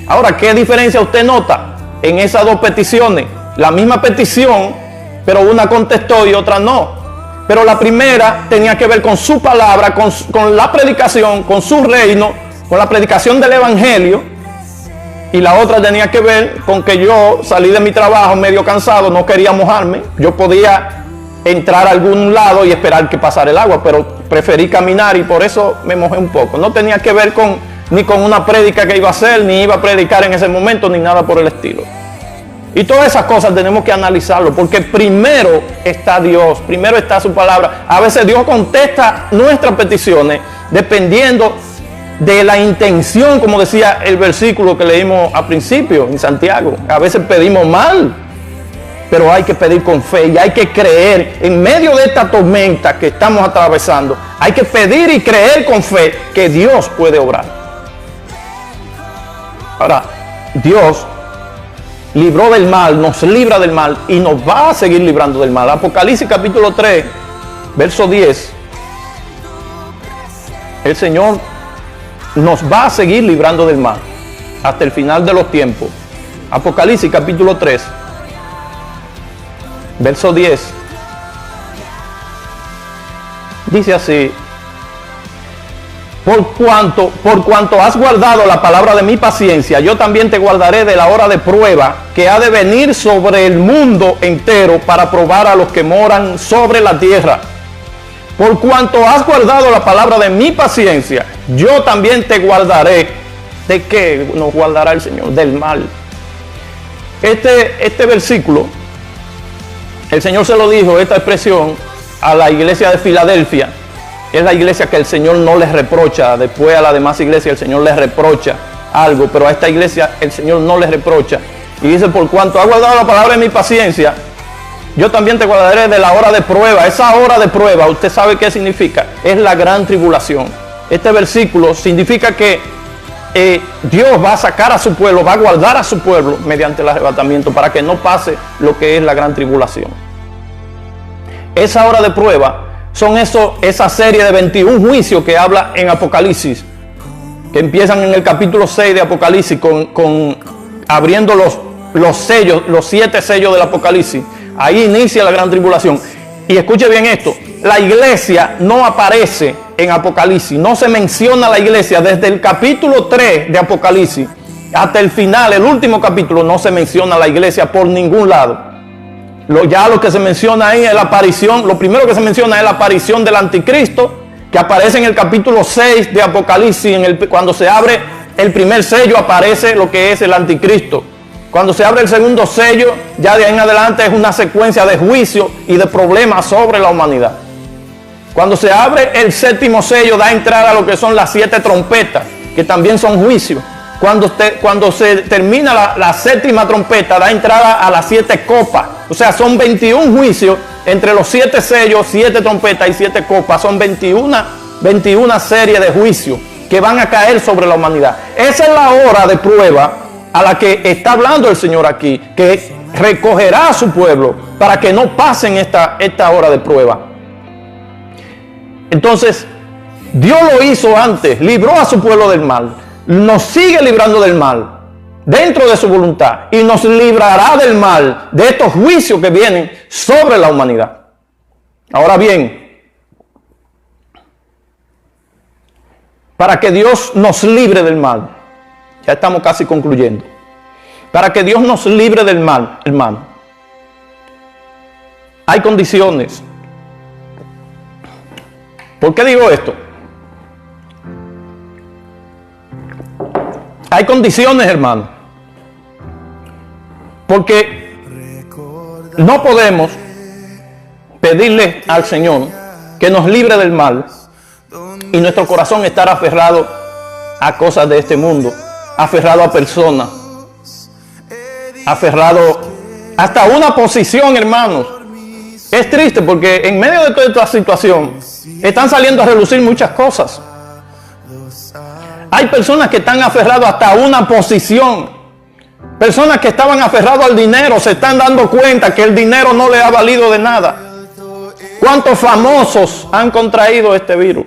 S1: Ahora, ¿qué diferencia usted nota en esas dos peticiones? La misma petición, pero una contestó y otra no. Pero la primera tenía que ver con su palabra, con la predicación, con su reino, con la predicación del evangelio. Y la otra tenía que ver con que yo salí de mi trabajo medio cansado, no quería mojarme. Yo podía entrar a algún lado y esperar que pasara el agua, pero preferí caminar y por eso me mojé un poco. No tenía que ver ni con una prédica que iba a hacer, ni iba a predicar en ese momento, ni nada por el estilo. Y todas esas cosas tenemos que analizarlo, porque primero está Dios, primero está su palabra. A veces Dios contesta nuestras peticiones dependiendo de la intención, como decía el versículo que leímos al principio en Santiago. A veces pedimos mal, pero hay que pedir con fe y hay que creer en medio de esta tormenta que estamos atravesando. Hay que pedir y creer con fe que Dios puede obrar. Ahora, Dios libró del mal, nos libra del mal y nos va a seguir librando del mal. Apocalipsis capítulo 3, verso 10. El Señor nos va a seguir librando del mal hasta el final de los tiempos. Apocalipsis capítulo 3, verso 10. Dice así: Por cuanto has guardado la palabra de mi paciencia, yo también te guardaré de la hora de prueba que ha de venir sobre el mundo entero para probar a los que moran sobre la tierra. Por cuanto has guardado la palabra de mi paciencia, yo también te guardaré. ¿De qué nos guardará el Señor? Del mal. Este versículo, el Señor se lo dijo, esta expresión, a la iglesia de Filadelfia. Es la iglesia que el Señor no les reprocha. Después a las demás iglesias el Señor les reprocha algo, pero a esta iglesia el Señor no les reprocha. Y dice: por cuanto has guardado la palabra de mi paciencia, yo también te guardaré de la hora de prueba. Esa hora de prueba, ¿usted sabe qué significa? Es la gran tribulación. Este versículo significa que Dios va a sacar a su pueblo, va a guardar a su pueblo mediante el arrebatamiento para que no pase lo que es la gran tribulación. Esa hora de prueba son esa serie de 21 juicios que habla en Apocalipsis, que empiezan en el capítulo 6 de Apocalipsis con abriendo los sellos, los 7 sellos del Apocalipsis. Ahí inicia la gran tribulación. Y escuche bien esto: la iglesia no aparece en Apocalipsis, no se menciona la iglesia desde el capítulo 3 de Apocalipsis hasta el final, el último capítulo, no se menciona la iglesia por ningún lado. Ya lo que se menciona ahí es la aparición, lo primero que se menciona es la aparición del anticristo, que aparece en el capítulo 6 de Apocalipsis. Cuando se abre el primer sello, aparece lo que es el anticristo. Cuando se abre el segundo sello, ya de ahí en adelante es una secuencia de juicio y de problemas sobre la humanidad. Cuando se abre el séptimo sello, da entrada a lo que son las 7 trompetas, que también son juicios. Cuando se termina la séptima trompeta, da entrada a las 7 copas. O sea, son 21 juicios entre los 7 sellos, 7 trompetas y 7 copas. Son 21 series de juicios que van a caer sobre la humanidad. Esa es la hora de prueba a la que está hablando el Señor aquí, que recogerá a su pueblo para que no pasen esta hora de prueba. Entonces, Dios lo hizo antes, libró a su pueblo del mal, nos sigue librando del mal dentro de su voluntad y nos librará del mal, de estos juicios que vienen sobre la humanidad. Ahora bien, para que Dios nos libre del mal, ya estamos casi concluyendo, para que Dios nos libre del mal, hermano, hay condiciones. ¿Por qué digo esto? Hay condiciones, hermano. Porque no podemos pedirle al Señor que nos libre del mal y nuestro corazón estar aferrado a cosas de este mundo, aferrado a personas, aferrado hasta una posición, hermanos. Es triste porque en medio de toda esta situación están saliendo a relucir muchas cosas. Hay personas que están aferradas hasta una posición. Personas que estaban aferradas al dinero se están dando cuenta que el dinero no les ha valido de nada. ¿Cuántos famosos han contraído este virus?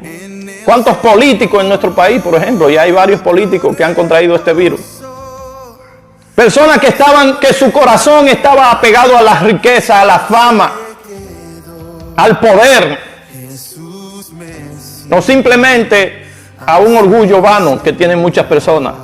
S1: ¿Cuántos políticos en nuestro país, por ejemplo? Ya hay varios políticos que han contraído este virus. Personas que su corazón estaba apegado a la riqueza, a la fama, al poder, o simplemente a un orgullo vano que tienen muchas personas.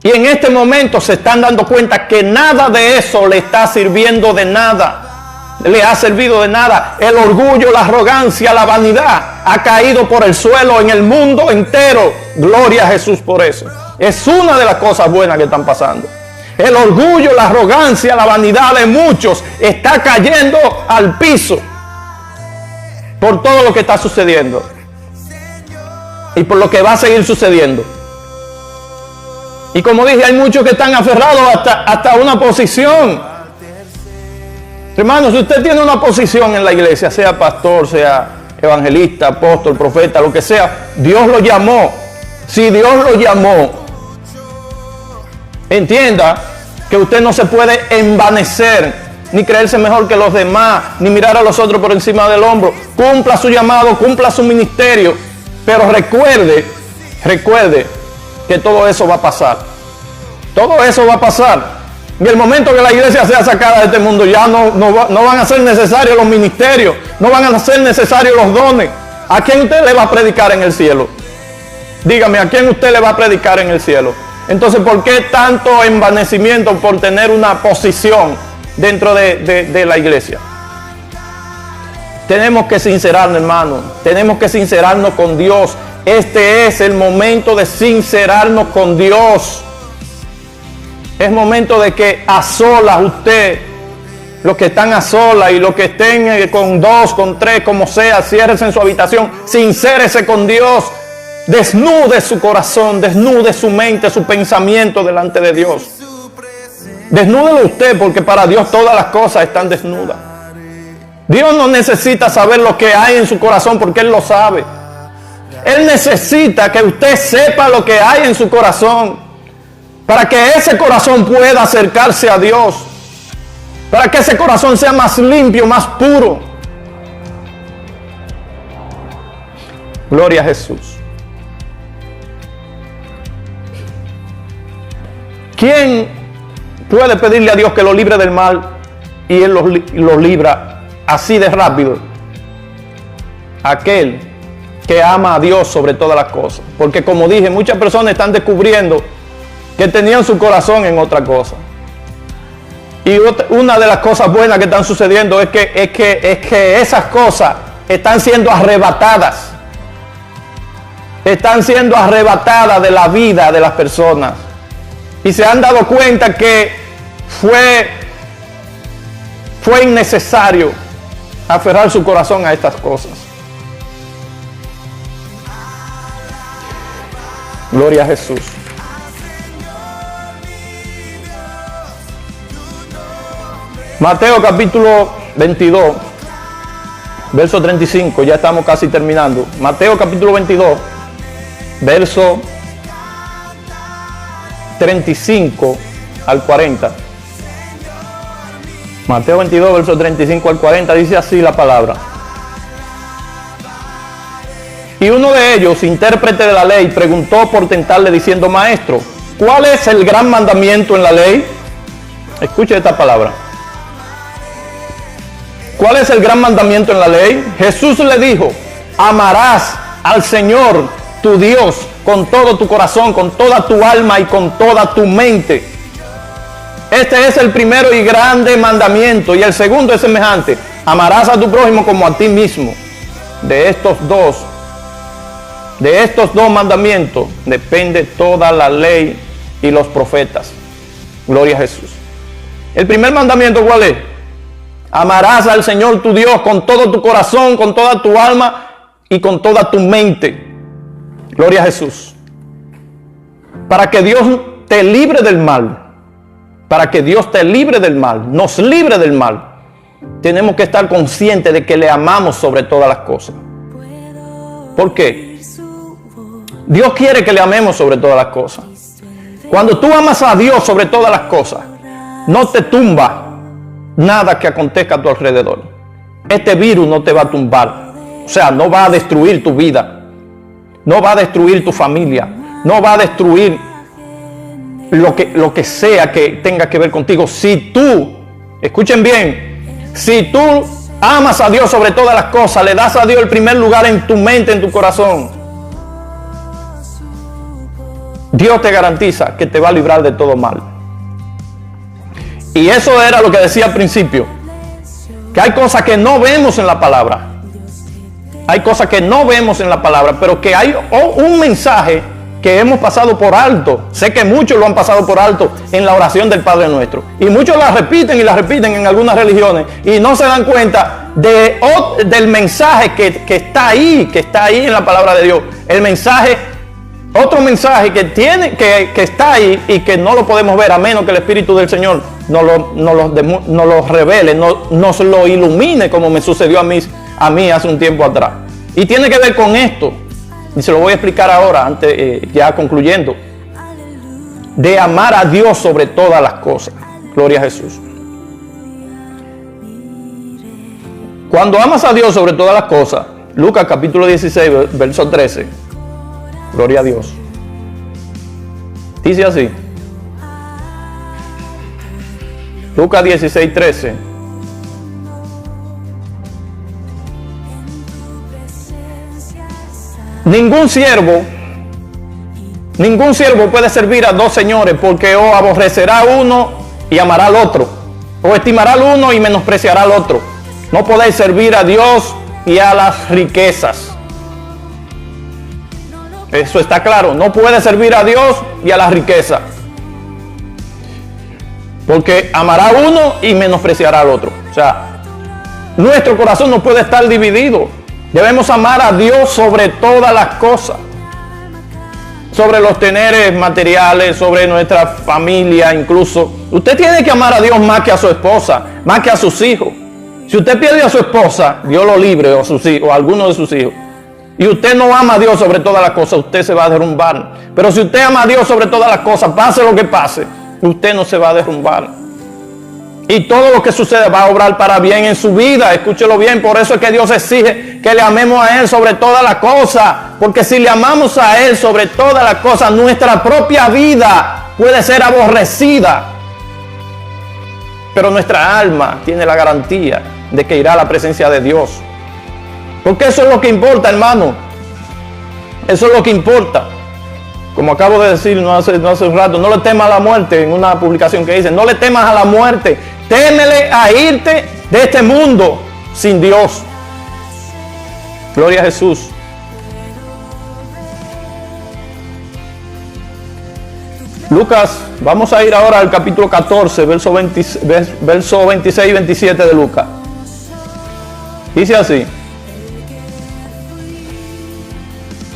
S1: Y en este momento se están dando cuenta que nada de eso le está sirviendo de nada, le ha servido de nada. El orgullo, la arrogancia, la vanidad ha caído por el suelo en el mundo entero. Gloria a Jesús por eso. Es una de las cosas buenas que están pasando. El orgullo, la arrogancia, la vanidad de muchos está cayendo al piso por todo lo que está sucediendo y por lo que va a seguir sucediendo. Y como dije, hay muchos que están aferrados hasta una posición. Hermano, si usted tiene una posición en la iglesia, sea pastor, sea evangelista, apóstol, profeta, lo que sea, Dios lo llamó. Si Dios lo llamó, entienda que usted no se puede envanecer, ni creerse mejor que los demás, ni mirar a los otros por encima del hombro. Cumpla su llamado, cumpla su ministerio, pero recuerde que todo eso va a pasar. Todo eso va a pasar. En el momento que la iglesia sea sacada de este mundo, ya no van a ser necesarios los ministerios, no van a ser necesarios los dones. ¿A quién usted le va a predicar en el cielo? Dígame, ¿a quién usted le va a predicar en el cielo? Entonces, ¿por qué tanto envanecimiento por tener una posición dentro de la iglesia? Tenemos que sincerarnos, hermano. Tenemos que sincerarnos con Dios. Este es el momento de sincerarnos con Dios. Es momento de que a solas usted, los que están a solas y los que estén con 2, con 3, como sea, ciérrese en su habitación, sincérese con Dios. Desnude su corazón, desnude su mente, su pensamiento delante de Dios. Desnúdelo usted, porque para Dios todas las cosas están desnudas. Dios no necesita saber lo que hay en su corazón porque Él lo sabe. Él necesita que usted sepa lo que hay en su corazón para que ese corazón pueda acercarse a Dios, para que ese corazón sea más limpio, más puro. Gloria a Jesús. ¿Quién puede pedirle a Dios que lo libre del mal y Él lo libra así de rápido? Aquel que ama a Dios sobre todas las cosas. Porque como dije, muchas personas están descubriendo que tenían su corazón en otra cosa. Y una de las cosas buenas que están sucediendo es que esas cosas están siendo arrebatadas. están siendo arrebatadas de la vida de las personas. Y se han dado cuenta que fue innecesario aferrar su corazón a estas cosas. Gloria a Jesús. Mateo capítulo 22, verso 35, ya estamos casi terminando. Mateo capítulo 22, verso 35 al 40. Mateo 22, verso 35 al 40, dice así la palabra. Y uno de ellos, intérprete de la ley, preguntó por tentarle diciendo: Maestro, ¿cuál es el gran mandamiento en la ley? Escuche esta palabra. ¿Cuál es el gran mandamiento en la ley? Jesús le dijo: amarás al Señor tu Dios con todo tu corazón, con toda tu alma y con toda tu mente. Este es el primero y grande mandamiento, y el segundo es semejante: amarás a tu prójimo como a ti mismo. De estos dos mandamientos depende toda la ley y los profetas. Gloria a Jesús. El primer mandamiento, ¿cuál es? Amarás al Señor tu Dios con todo tu corazón, con toda tu alma y con toda tu mente. Gloria a Jesús. Para que Dios te libre del mal, para que Dios te libre del mal, nos libre del mal, tenemos que estar conscientes de que le amamos sobre todas las cosas. ¿Por qué? Dios quiere que le amemos sobre todas las cosas. Cuando tú amas a Dios sobre todas las cosas, no te tumba nada que acontezca a tu alrededor. Este virus no te va a tumbar. O sea, no va a destruir tu vida. No va a destruir tu familia. No va a destruir lo que sea que tenga que ver contigo. Si tú, escuchen bien, si tú amas a Dios sobre todas las cosas, le das a Dios el primer lugar en tu mente, en tu corazón, Dios te garantiza que te va a librar de todo mal. Y eso era lo que decía al principio, que hay cosas que no vemos en la palabra. Hay cosas que no vemos en la palabra, pero que hay un mensaje que hemos pasado por alto. Sé que muchos lo han pasado por alto en la oración del Padre Nuestro. Y muchos la repiten y la repiten en algunas religiones y no se dan cuenta del mensaje que está ahí en la palabra de Dios. El mensaje, otro mensaje que está ahí y que no lo podemos ver a menos que el Espíritu del Señor nos lo revele, nos lo ilumine, como me sucedió a mí hace un tiempo atrás. Y tiene que ver con esto, y se lo voy a explicar ahora, ya concluyendo, de amar a Dios sobre todas las cosas. Gloria a Jesús. Cuando amas a Dios sobre todas las cosas, Lucas capítulo 16, verso 13, gloria a Dios, dice así, Lucas 16, 13. Ningún siervo puede servir a dos señores, porque o aborrecerá a uno y amará al otro, o estimará al uno y menospreciará al otro. No podéis servir a Dios y a las riquezas. Eso está claro. No puede servir a Dios y a las riquezas, porque amará a uno y menospreciará al otro. O sea, nuestro corazón no puede estar dividido. Debemos amar a Dios sobre todas las cosas, sobre los teneres materiales, sobre nuestra familia incluso. Usted tiene que amar a Dios más que a su esposa, más que a sus hijos. Si usted pierde a su esposa, Dios lo libre, o a sus hijos, o a alguno de sus hijos, y usted no ama a Dios sobre todas las cosas, usted se va a derrumbar. Pero si usted ama a Dios sobre todas las cosas, pase lo que pase, usted no se va a derrumbar. Y todo lo que sucede va a obrar para bien en su vida. Escúchelo bien. Por eso es que Dios exige que le amemos a Él sobre todas las cosas. Porque si le amamos a Él sobre todas las cosas, nuestra propia vida puede ser aborrecida, pero nuestra alma tiene la garantía de que irá a la presencia de Dios. Porque eso es lo que importa, hermano. Eso es lo que importa. Como acabo de decir no hace un rato, no le temas a la muerte, en una publicación que dice, no le temas a la muerte, témele a irte de este mundo sin Dios. Gloria a Jesús. Lucas, vamos a ir ahora al capítulo 14, verso 26 y 27 de Lucas. Dice así.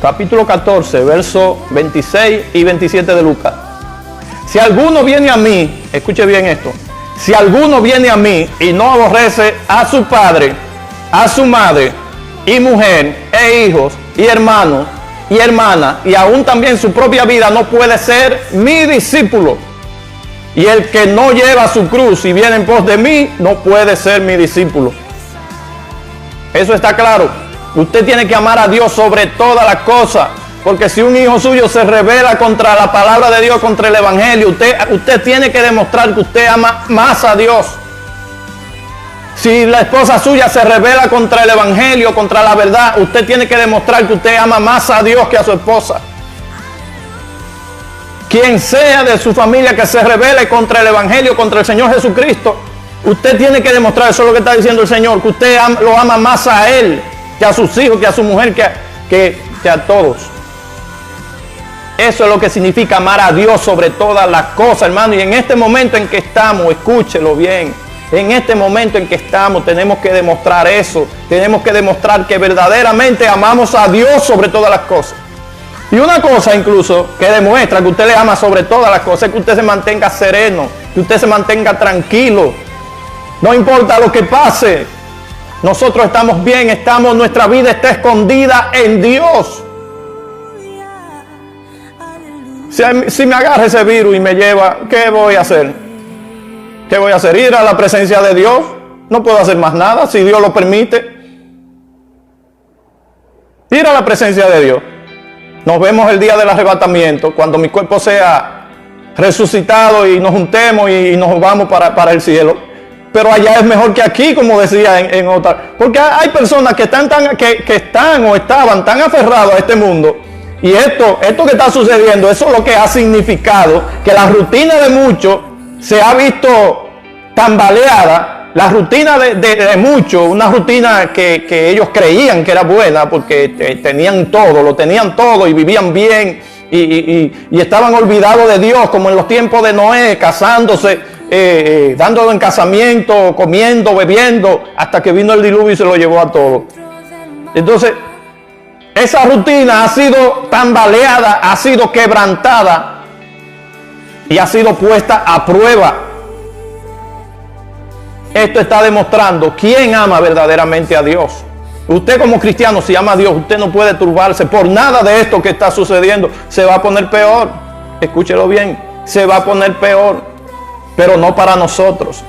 S1: Capítulo 14, verso 26 y 27 de Lucas. Si alguno viene a mí, escuche bien esto. Si alguno viene a mí y no aborrece a su padre, a su madre y mujer e hijos y hermanos y hermanas y aún también su propia vida, no puede ser mi discípulo. Y el que no lleva su cruz y viene en pos de mí, no puede ser mi discípulo. Eso está claro. Usted tiene que amar a Dios sobre todas las cosas. Porque si un hijo suyo se rebela contra la palabra de Dios, contra el evangelio, usted tiene que demostrar que usted ama más a Dios. Si la esposa suya se rebela contra el evangelio, contra la verdad, usted tiene que demostrar que usted ama más a Dios que a su esposa. Quien sea de su familia que se rebele contra el evangelio, contra el Señor Jesucristo, usted tiene que demostrar, eso es lo que está diciendo el Señor, que usted lo ama más a Él, que a sus hijos, que a su mujer, que a todos. Eso es lo que significa amar a Dios sobre todas las cosas, hermano. Y en este momento en que estamos, escúchelo bien, en este momento en que estamos tenemos que demostrar eso. Tenemos que demostrar que verdaderamente amamos a Dios sobre todas las cosas. Y una cosa incluso que demuestra que usted le ama sobre todas las cosas es que usted se mantenga sereno, que usted se mantenga tranquilo. No importa lo que pase, nosotros estamos bien, nuestra vida está escondida en Dios. Si me agarra ese virus y me lleva, ¿qué voy a hacer? ¿Qué voy a hacer? ¿Ir a la presencia de Dios? No puedo hacer más nada si Dios lo permite. Ir a la presencia de Dios. Nos vemos el día del arrebatamiento, cuando mi cuerpo sea resucitado y nos juntemos y nos vamos para el cielo. Pero allá es mejor que aquí, como decía en otra. Porque hay personas que están o estaban tan aferrados a este mundo. Y esto que está sucediendo, eso es lo que ha significado que la rutina de muchos se ha visto tambaleada. La rutina de muchos, una rutina que ellos creían que era buena porque tenían todo, lo tenían todo y vivían bien y estaban olvidados de Dios, como en los tiempos de Noé, casándose, dándolo en casamiento, comiendo, bebiendo, hasta que vino el diluvio y se lo llevó a todo. Entonces, esa rutina ha sido tambaleada, ha sido quebrantada y ha sido puesta a prueba. Esto está demostrando quién ama verdaderamente a Dios. Usted como cristiano, si ama a Dios, usted no puede turbarse por nada de esto que está sucediendo. Se va a poner peor. Escúchelo bien, se va a poner peor. Pero no para nosotros.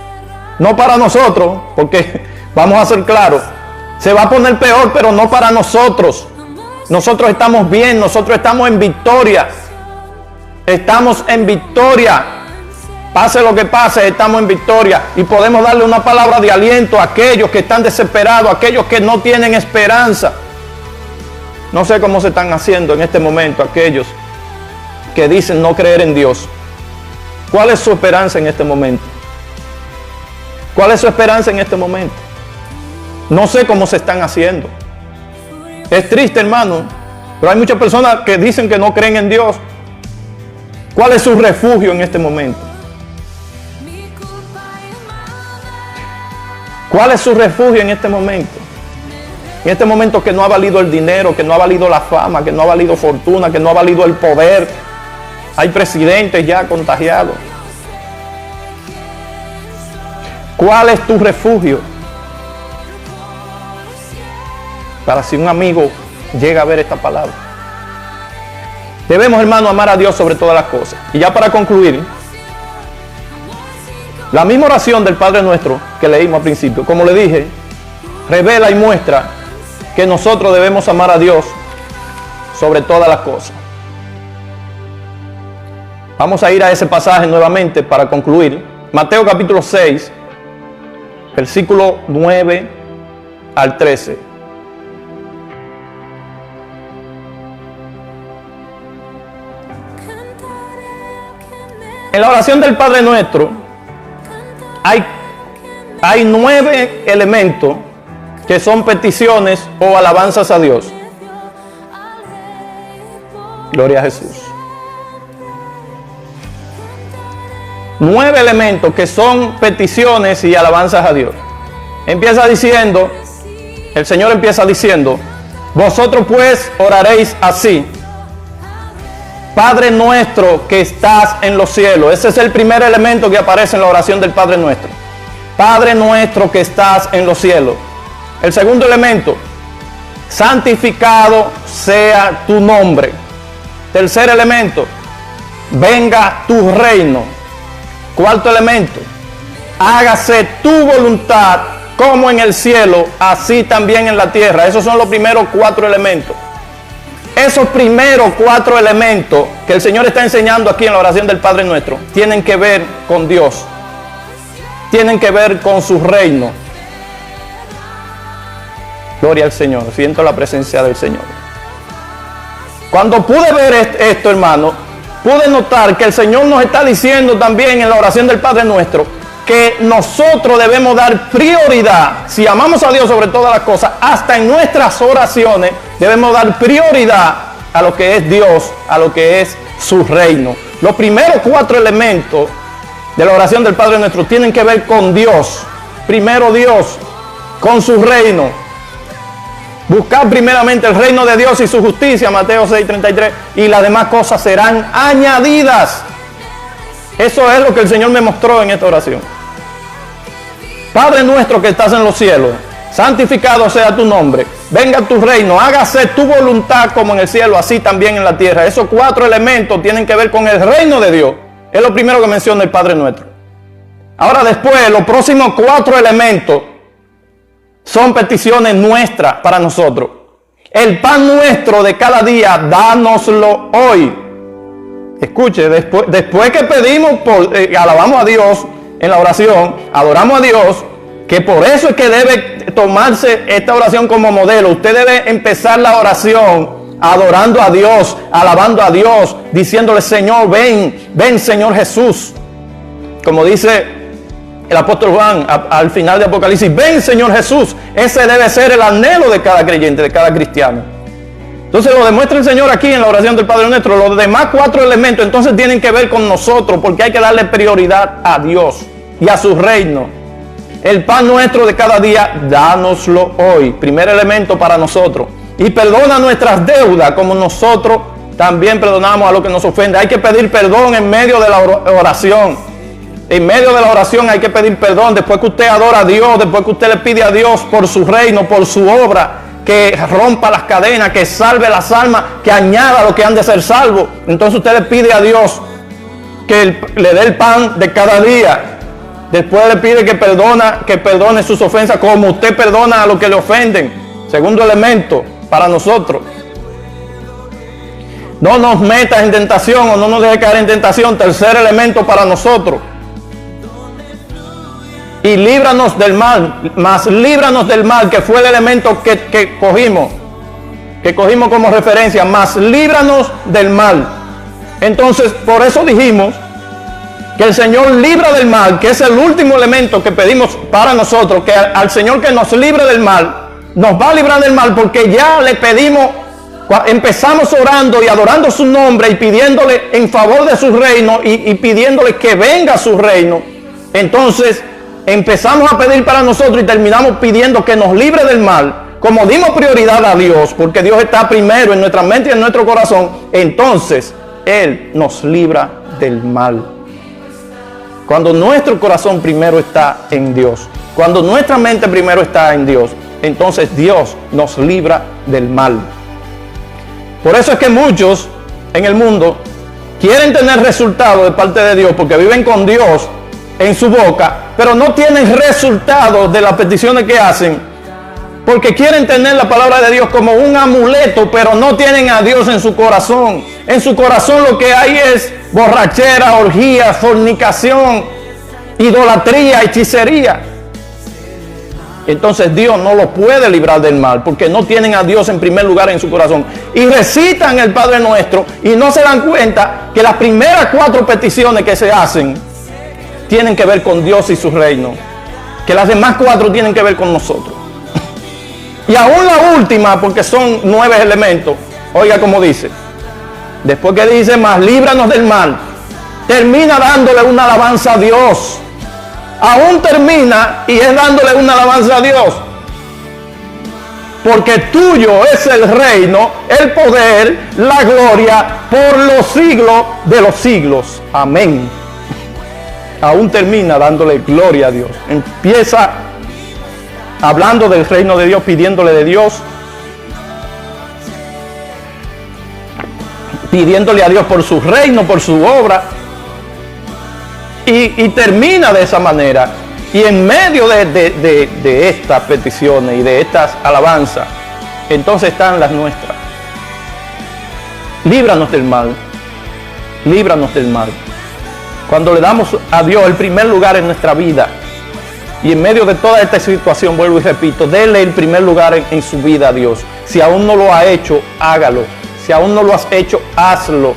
S1: No para nosotros, porque vamos a ser claros. Se va a poner peor, pero no para nosotros. Nosotros estamos bien, nosotros estamos en victoria. Estamos en victoria. Pase lo que pase, estamos en victoria. Y podemos darle una palabra de aliento a aquellos que están desesperados, a aquellos que no tienen esperanza. No sé cómo se están haciendo en este momento aquellos que dicen no creer en Dios. ¿Cuál es su esperanza en este momento? ¿Cuál es su esperanza en este momento? No sé cómo se están haciendo. Es triste, hermano, pero hay muchas personas que dicen que no creen en Dios. ¿Cuál es su refugio en este momento? ¿Cuál es su refugio en este momento? En este momento que no ha valido el dinero, que no ha valido la fama, que no ha valido fortuna, que no ha valido el poder. Hay presidentes ya contagiados. ¿Cuál es tu refugio? Para si un amigo llega a ver esta palabra. Debemos, hermano, amar a Dios sobre todas las cosas. Y ya para concluir, la misma oración del Padre Nuestro que leímos al principio, como le dije, revela y muestra que nosotros debemos amar a Dios sobre todas las cosas. Vamos a ir a ese pasaje nuevamente para concluir. Mateo capítulo 6, versículo 9 al 13. En la oración del Padre Nuestro hay 9 elementos que son peticiones o alabanzas a Dios. Gloria a Jesús. 9 elementos que son peticiones y alabanzas a Dios. El Señor empieza diciendo, vosotros pues oraréis así: Padre nuestro que estás en los cielos. Ese es el primer elemento que aparece en la oración del Padre nuestro. Padre nuestro que estás en los cielos. El segundo elemento, santificado sea tu nombre. Tercer elemento, venga tu reino. Cuarto elemento, hágase tu voluntad como en el cielo, así también en la tierra. Esos son los primeros 4 elementos. Esos primeros 4 elementos que el Señor está enseñando aquí en la oración del Padre Nuestro tienen que ver con Dios, tienen que ver con su reino. Gloria al Señor, siento la presencia del Señor. Cuando pude ver esto, hermano, pude notar que el Señor nos está diciendo también en la oración del Padre Nuestro que nosotros debemos dar prioridad, si amamos a Dios sobre todas las cosas, hasta en nuestras oraciones debemos dar prioridad a lo que es Dios, a lo que es su reino. Los primeros 4 elementos de la oración del Padre Nuestro tienen que ver con Dios. Primero Dios, con su reino. Buscar primeramente el reino de Dios y su justicia, Mateo 6:33, y las demás cosas serán añadidas. Eso es lo que el Señor me mostró en esta oración. Padre nuestro que estás en los cielos, santificado sea tu nombre, venga tu reino, hágase tu voluntad como en el cielo, así también en la tierra. Esos 4 elementos tienen que ver con el reino de Dios. Es lo primero que menciona el Padre Nuestro. Ahora después, los próximos 4 elementos son peticiones nuestras para nosotros. El pan nuestro de cada día, dánoslo hoy. Escuche, después que pedimos, alabamos a Dios en la oración, adoramos a Dios, que por eso es que debe tomarse esta oración como modelo. Usted debe empezar la oración adorando a Dios, alabando a Dios, diciéndole: Señor, ven Señor Jesús. Como dice el apóstol Juan al final de Apocalipsis, ven Señor Jesús. Ese debe ser el anhelo de cada creyente, de cada cristiano. Entonces lo demuestra el Señor aquí en la oración del Padre Nuestro. Los demás 4 elementos entonces tienen que ver con nosotros, porque hay que darle prioridad a Dios y a su reino. El pan nuestro de cada día, dánoslo hoy. Primer elemento para nosotros. Y perdona nuestras deudas como nosotros también perdonamos a los que nos ofenden. Hay que pedir perdón en medio de la oración. En medio de la oración hay que pedir perdón. Después que usted adora a Dios, después que usted le pide a Dios por su reino, por su obra, que rompa las cadenas, que salve las almas, que añada a los que han de ser salvos. Entonces usted le pide a Dios que le dé el pan de cada día. Después le pide que perdone sus ofensas como usted perdona a los que le ofenden. Segundo elemento para nosotros. No nos metas en tentación o no nos dejes caer en tentación. Tercer elemento para nosotros. Y líbranos del mal, más líbranos del mal, que fue el elemento que cogimos como referencia, más líbranos del mal. Entonces, por eso dijimos que el Señor libra del mal, que es el último elemento que pedimos para nosotros, que al Señor que nos libre del mal, nos va a librar del mal, porque ya le pedimos, empezamos orando y adorando su nombre y pidiéndole en favor de su reino y pidiéndole que venga su reino. Entonces empezamos a pedir para nosotros y terminamos pidiendo que nos libre del mal. Como dimos prioridad a Dios, porque Dios está primero en nuestra mente y en nuestro corazón, entonces Él nos libra del mal. Cuando nuestro corazón primero está en Dios, cuando nuestra mente primero está en Dios, entonces Dios nos libra del mal. Por eso es que muchos en el mundo quieren tener resultados de parte de Dios, porque viven con Dios en su boca, pero no tienen resultados de las peticiones que hacen, porque quieren tener la palabra de Dios como un amuleto, pero no tienen a Dios en su corazón. En su corazón lo que hay es borrachera, orgía, fornicación, idolatría, hechicería. Entonces Dios no los puede librar del mal, porque no tienen a Dios en primer lugar en su corazón. Y recitan el Padre Nuestro y no se dan cuenta que las primeras 4 peticiones que se hacen tienen que ver con Dios y su reino, que las demás 4 tienen que ver con nosotros. Y aún la última, porque son 9 elementos, oiga como dice, después que dice, más líbranos del mal, termina dándole una alabanza a Dios. Aún termina y es dándole una alabanza a Dios. Porque tuyo es el reino, el poder, la gloria por los siglos de los siglos. Amén. Aún termina dándole gloria a Dios. Empieza hablando del reino de Dios, pidiéndole de Dios, pidiéndole a Dios por su reino, por su obra, y termina de esa manera. Y en medio de estas peticiones y de estas alabanzas, entonces están las nuestras. Líbranos del mal, líbranos del mal. Cuando le damos a Dios el primer lugar en nuestra vida, y en medio de toda esta situación, vuelvo y repito, dele el primer lugar en su vida a Dios. Si aún no lo ha hecho, hágalo. Si aún no lo has hecho, hazlo.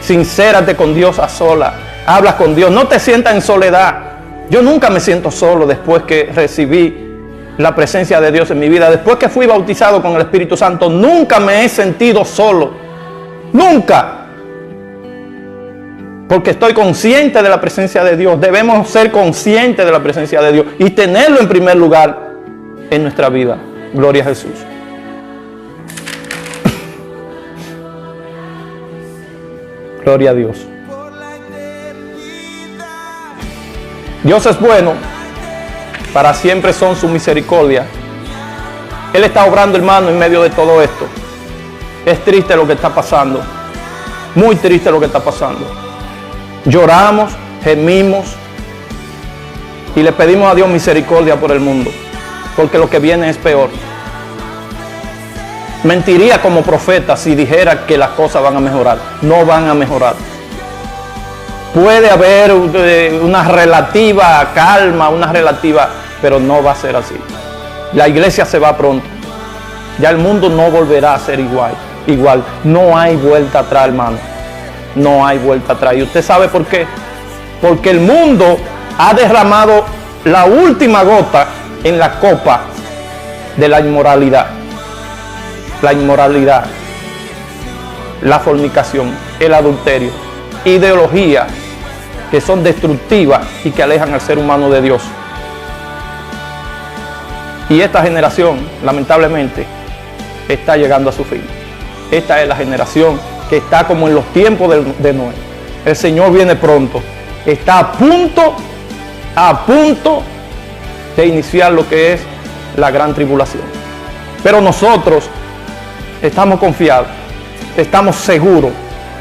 S1: Sincérate con Dios a solas. Hablas con Dios. No te sientas en soledad. Yo nunca me siento solo después que recibí la presencia de Dios en mi vida. Después que fui bautizado con el Espíritu Santo, nunca me he sentido solo. Nunca. Porque estoy consciente de la presencia de Dios. Debemos ser conscientes de la presencia de Dios y tenerlo en primer lugar en nuestra vida. Gloria a Jesús. Gloria a Dios. Dios es bueno, para siempre son su misericordia. Él está obrando, hermano, en medio de todo esto. Es triste lo que está pasando, muy triste lo que está pasando. Lloramos, gemimos y le pedimos a Dios misericordia por el mundo, porque lo que viene es peor. Mentiría como profeta si dijera que las cosas van a mejorar. No van a mejorar. Puede haber una relativa calma, pero no va a ser así. La iglesia se va pronto. Ya el mundo no volverá a ser igual. No hay vuelta atrás, hermano. No hay vuelta atrás. ¿Y usted sabe por qué? Porque el mundo ha derramado la última gota en la copa de la inmoralidad. La inmoralidad, la fornicación, el adulterio, ideologías que son destructivas y que alejan al ser humano de Dios. Y esta generación, lamentablemente, está llegando a su fin. Esta es la generación que está como en los tiempos de Noé. El Señor viene pronto. Está a punto de iniciar lo que es la gran tribulación. Pero nosotros estamos confiados, estamos seguros,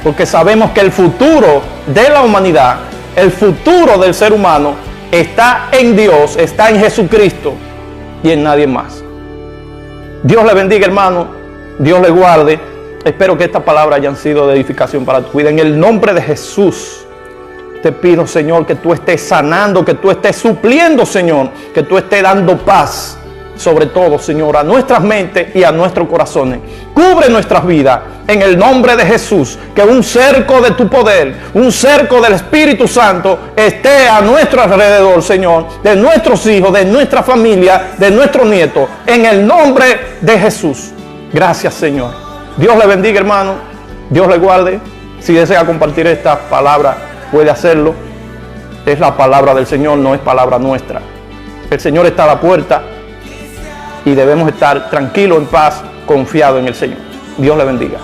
S1: porque sabemos que el futuro de la humanidad, el futuro del ser humano, está en Dios, está en Jesucristo y en nadie más. Dios le bendiga, hermano. Dios le guarde. Espero que estas palabras hayan sido de edificación para tu vida. En el nombre de Jesús, te pido, Señor, que tú estés sanando, que tú estés supliendo, Señor, que tú estés dando paz, sobre todo, Señor, a nuestras mentes y a nuestros corazones. Cubre nuestras vidas en el nombre de Jesús. Que un cerco de tu poder, un cerco del Espíritu Santo esté a nuestro alrededor, Señor, de nuestros hijos, de nuestra familia, de nuestros nietos, en el nombre de Jesús. Gracias, Señor. Dios le bendiga, hermano. Dios le guarde. Si desea compartir esta palabra, puede hacerlo. Es la palabra del Señor, no es palabra nuestra. El Señor está a la puerta y debemos estar tranquilos, en paz, confiados en el Señor. Dios le bendiga.